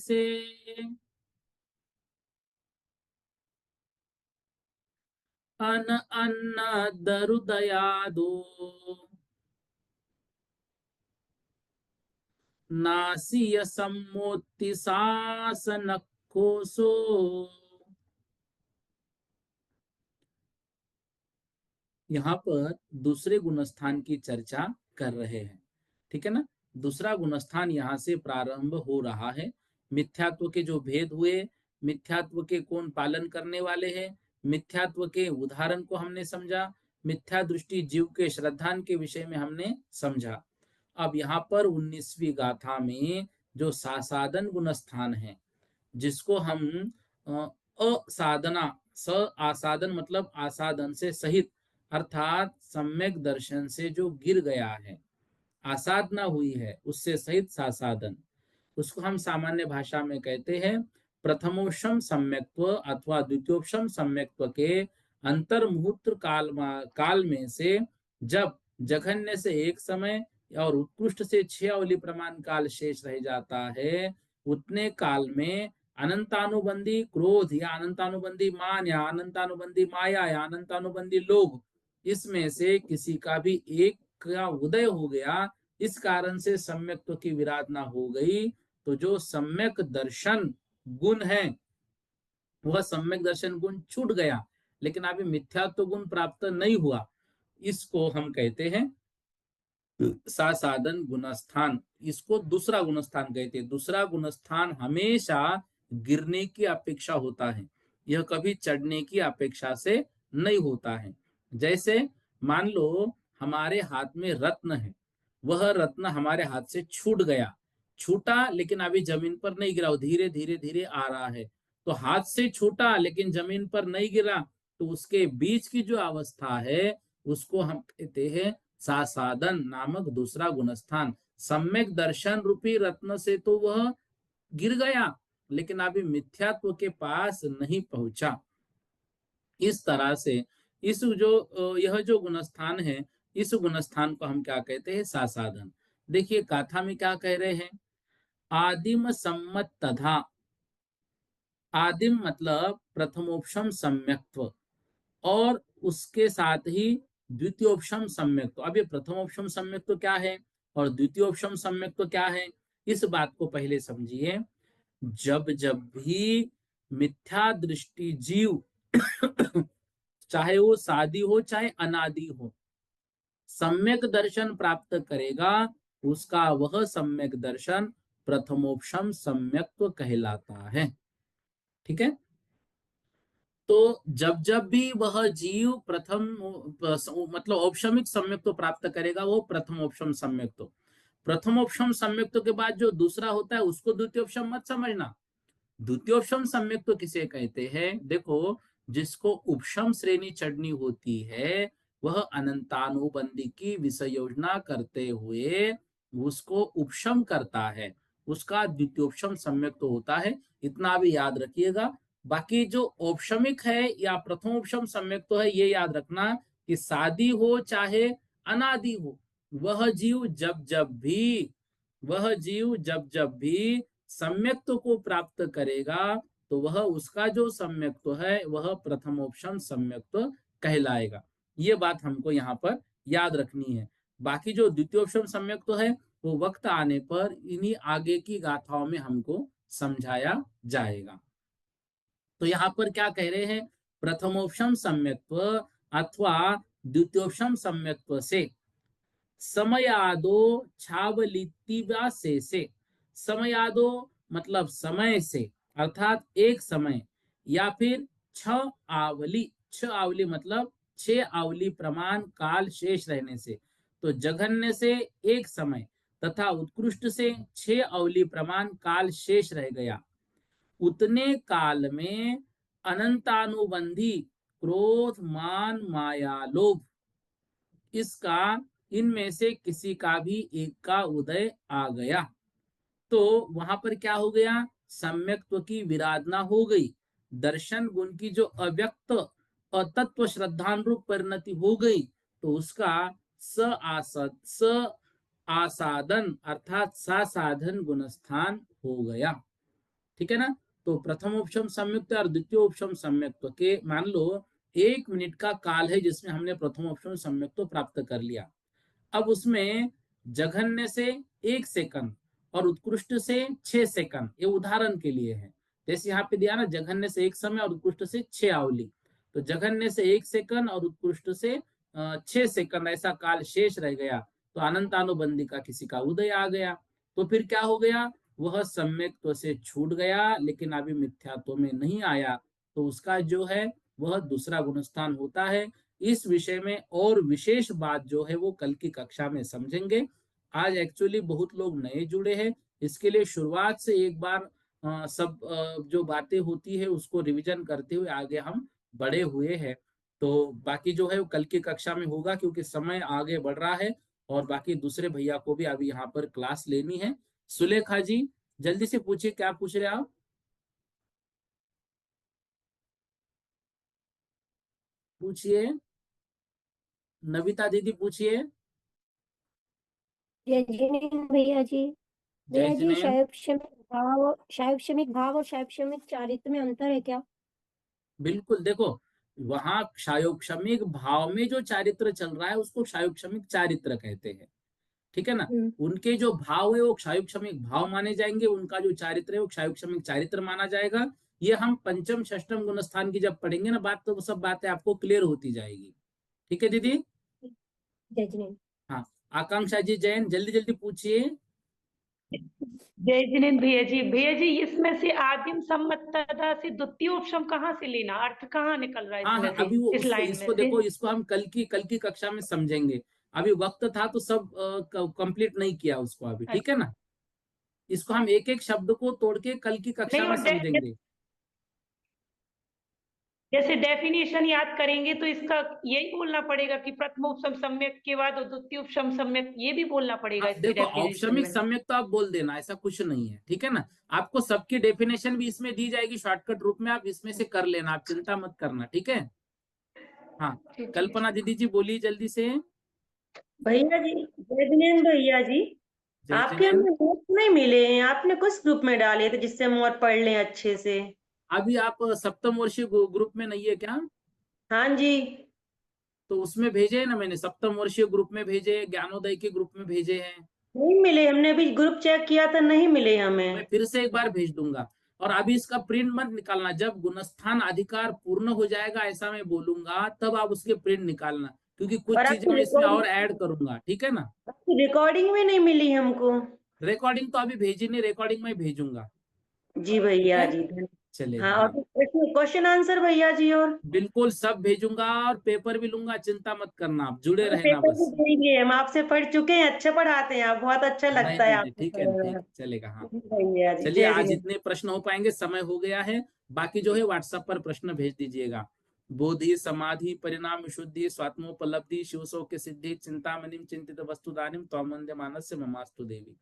अन अन्न दरुदयादो नासीय सम्मोति शासन कोसो। यहाँ पर दूसरे गुणस्थान की चर्चा कर रहे हैं। ठीक है ना? दूसरा गुणस्थान यहाँ से प्रारंभ हो रहा है। मिथ्यात्व के जो भेद हुए, मिथ्यात्व के कौन पालन करने वाले हैं, मिथ्यात्व के उदाहरण को हमने समझा, मिथ्या दृष्टि जीव के श्रद्धान के विषय में हमने समझा। अब यहाँ पर 19वीं गाथा में जो सासाधन गुणस्थान है, जिसको हम असाधना, स आसाधन मतलब आसाधन से सहित, अर्थात सम्यक दर्शन से जो गिर गया है, आसाधना हुई है, उससे सहित सासाधन, उसको हम सामान्य भाषा में कहते हैं प्रथमोपम सम्यक्त्व अथवा द्वितीयोपम सम्यक्त्व के अंतर्मुहूर्त काल में से जब जघन्य से एक समय और उत्कृष्ट से 6 अवली प्रमाण काल शेष रह जाता है, उतने काल में अनंतानुबंधी क्रोध या अनंतानुबंधी मान या अनंतानुबंधी माया या अनंतानुबंधी लोभ, इसमें से किसी का भी एक का उदय हो गया। इस कारण से सम्यक्त्व की विराधना हो गई। तो जो सम्यक दर्शन गुण है, वह सम्यक दर्शन गुण छूट गया, लेकिन अभी मिथ्यात्व गुण प्राप्त नहीं हुआ। इसको हम कहते हैं सासाधन गुणस्थान। इसको दूसरा गुणस्थान कहते हैं। दूसरा गुणस्थान हमेशा गिरने की अपेक्षा होता है, यह कभी चढ़ने की अपेक्षा से नहीं होता है। जैसे मान लो हमारे हाथ में रत्न है, वह रत्न हमारे हाथ से छूट गया, छूटा लेकिन अभी जमीन पर नहीं गिरा, धीरे धीरे धीरे आ रहा है। तो हाथ से छूटा लेकिन जमीन पर नहीं गिरा, तो उसके बीच की जो अवस्था है, उसको हम कहते हैं सासाधन नामक दूसरा गुणस्थान। सम्यक दर्शन रूपी रत्न से तो वह गिर गया, लेकिन अभी मिथ्यात्व के पास नहीं पहुंचा। इस तरह से इस जो यह जो गुणस्थान है, इस गुणस्थान को हम क्या कहते हैं? सासाधन। देखिए गाथा में क्या कह रहे हैं, आदिम सम्मत तथा, आदिम मतलब प्रथमोपम सम्यक्त्व, और उसके साथ ही द्वितीयोपम सम्यक्त्व। अब ये प्रथमोपम सम्यक्त्व क्या है और द्वितीयोपम सम्यक्त्व क्या है, इस बात को पहले समझिए। जब जब भी मिथ्या दृष्टि जीव चाहे वो सादी हो चाहे अनादि हो, सम्यक दर्शन प्राप्त करेगा, उसका वह सम्यक दर्शन प्रथमोपम सम्यक्त्व कहलाता है। ठीक है? तो जब जब भी वह जीव प्रथम मतलब औपशमिक सम्यक तो प्राप्त करेगा, वो प्रथम औपशम सम्यक तो, प्रथमोपशम संयुक्त के बाद जो दूसरा होता है उसको द्वितीयोपशम मत समझना। द्वितीयोपशम सम्यक तो किसे कहते हैं, देखो जिसको उपशम श्रेणी चढ़नी होती है वह अनंतानुबंधी की विषय योजना करते हुए उसको उपशम करता है, उसका द्वितीयोपशम सम्यक तो होता है। इतना भी याद रखिएगा। बाकी जो औपशमिक है या प्रथमोपशम सम्यक तो है, ये याद रखना कि शादी हो चाहे अनादि हो, वह जीव जब जब भी वह जीव जब जब भी सम्यक्त्व को प्राप्त करेगा तो वह उसका जो सम्यक्त्व है वह प्रथमोपशम सम्यक्त्व कहलाएगा। ये बात हमको यहाँ पर याद रखनी है। बाकी जो द्वितीयोपशम सम्यक्त्व है वो वक्त आने पर इन्हीं आगे की गाथाओं में हमको समझाया जाएगा। तो यहाँ पर क्या कह रहे हैं, प्रथमोपशम सम्यक्त्व अथवा द्वितीयोपशम सम्यक्त्व से समयादो छावलितिवा से, समयादो मतलब समय से, अर्थात एक समय, या फिर छ आवली मतलब 6 आवली प्रमाण काल शेष रहने से। तो जघन्य से एक समय तथा उत्कृष्ट से 6 अवली प्रमाण काल शेष रह गया, उतने काल में अनंतानुबंधी क्रोध मान माया लोभ, इसका इनमें से किसी का भी एक का उदय आ गया। तो वहां पर क्या हो गया, सम्यक्त्व की विराधना हो गई, दर्शन गुण की जो अव्यक्त अतत्व श्रद्धानुरूप परिणति हो गई, तो उसका स आसादन अर्थात साधन गुणस्थान हो गया। ठीक है ना। तो प्रथम उपशम संयुक्त और द्वितीय उपशम संयुक्त के मान लो 1 मिनट का काल है जिसमें हमने प्रथम उपशम संयुक्त प्राप्त कर लिया। अब उसमें जघन्य से 1 सेकंड और उत्कृष्ट से 6 सेकंड, ये उदाहरण के लिए है। जैसे यहाँ पे दिया ना, जघन्य से 1 समय और उत्कृष्ट से 6 आवली, तो जघन्य से 1 सेकंड और उत्कृष्ट से 6 सेकंड ऐसा काल शेष रह गया, तो अनंतानुबंधी का किसी का उदय आ गया। तो फिर क्या हो गया, वह सम्यक्त्व से छूट गया लेकिन अभी मिथ्यात्व में नहीं आया, तो उसका जो है वह दूसरा गुणस्थान होता है। इस विषय में और विशेष बात जो है वो कल की कक्षा में समझेंगे। आज एक्चुअली बहुत लोग नए जुड़े हैं, इसके लिए शुरुआत से एक बार सब जो बातें होती है उसको रिवीजन करते हुए आगे हम बढ़े हुए हैं। तो बाकी जो है वो कल की कक्षा में होगा, क्योंकि समय आगे बढ़ रहा है और बाकी दूसरे भैया को भी अभी यहाँ पर क्लास लेनी है। सुलेखा जी जल्दी से पूछिए, क्या पूछ रहे आप, पूछिए। नविता दीदी पूछिए।
जय जिनेन्द्र भैया जी।
जय
भैया जी,
जिनेन्द्र।
शैवक्षमिक भाव और शैवक्षमिक चारित्र में अंतर है क्या?
बिल्कुल, देखो वहां क्षायोक्षमिक भाव में जो चारित्र चल रहा है उसको क्षायोक्षमिक चारित्र कहते हैं। ठीक है ना। उनके जो भाव है वो क्षायोक्षमिक भाव माने जाएंगे, उनका जो चारित्र है वो क्षायोक्षमिक चारित्र माना जाएगा। ये हम पंचम षष्टम गुणस्थान की जब पढ़ेंगे ना बात, तो वो सब बातें आपको क्लियर होती जाएगी। ठीक है दीदी।
जय जिनेन्द्र।
हाँ, आकांक्षा जी जैन जल्दी जल्दी पूछिए।
जय जिनेन्द्र भैया जी। भैया जी, इसमें से आदिम सम्मतता से द्वितीय उपशम कहाँ से लेना, अर्थ कहाँ निकल रहा है
हाँ
इसमें
हाँ,
से,
अभी वो
इस
उसको
लाइन में
इसको
से?
देखो, इसको हम कल की कक्षा में समझेंगे। अभी वक्त था तो सब कंप्लीट नहीं किया उसको अभी, ठीक है
अच्छा।
ना। इसको हम एक एक शब्द को तोड़ के कल की कक्षा
नहीं,
में
और
समझेंगे।
जैसे डेफिनेशन याद करेंगे तो इसका यही बोलना पड़ेगा कि प्रथम उपशम सम्यक के बाद और द्वितीय उपशम सम्यक, ये भी बोलना पड़ेगा इसकी
देखो
डेफिनेशन
औपशमिक
में?
सम्यक तो आप बोल देना, ऐसा कुछ नहीं है, ठीक है ना। आपको सबकी डेफिनेशन भी इसमें दी जाएगी शॉर्टकट रूप में, आप इसमें से कर लेना, आप चिंता मत करना, ठीक है। हाँ, कल्पना दीदी जी बोलिए जल्दी से।
भैया जी, जय जिनेन्द्र भैया जी।
जय
आपके
जिनेन्द्र।
हमें नोट्स नहीं मिले हैं, आपने कुछ ग्रुप में डाले थे जिससे हम और पढ़ लें अच्छे से?
अभी आप सप्तम वर्षीय ग्रुप में नहीं है क्या?
हाँ जी।
तो उसमें भेजे है ना मैंने, सप्तम वर्षीय ग्रुप में भेजे, ज्ञानोदय के ग्रुप में भेजे हैं।
नहीं मिले, हमने अभी ग्रुप चेक किया था, नहीं मिले
मैं
हमें।
फिर से एक बार भेज दूंगा। और अभी इसका प्रिंट मत निकालना, जब गुणस्थान अधिकार पूर्ण हो जाएगा ऐसा मैं बोलूंगा तब आप उसके प्रिंट निकालना, क्योंकि कुछ
और
चीजें
आपकी
मैं इसमें और
रिकॉर्डिंग,
ऐड करूंगा, ठीक है ना।
रिकॉर्डिंग भी नहीं मिली हमको।
रिकॉर्डिंग तो अभी भेजी नहीं, रिकॉर्डिंग में भेजूंगा।
जी
ठीक
भैया
है।
जी,
चलेगा।
हाँ, और क्वेश्चन आंसर भैया जी, और
बिल्कुल सब भेजूंगा और पेपर भी लूंगा, चिंता मत करना, आप जुड़े रहना
पेपर भी
बस।
देंगे, हम आपसे पढ़ चुके हैं, अच्छे पढ़ाते हैं आप, बहुत अच्छा
नहीं
लगता है
नहीं नहीं,
आपसे
ठीक है
पढ़ना।
ठीक है, चलेगा हाँ।
जी भैया जी,
चलिए
जय
आज
जिनेंद्र।
इतने प्रश्न हो पाएंगे, समय हो गया है। बाकी जो है व्हाट्सएप पर प्रश्न भेज दीजिएगा। बोधि समाधि परिणाम विशुद्धि स्वात्मोपलब्धि शिव के सिद्धि चिंतामणिम चिंतित वस्तुदानिम त्वं वंदे मानस्य ममास्तु देवी।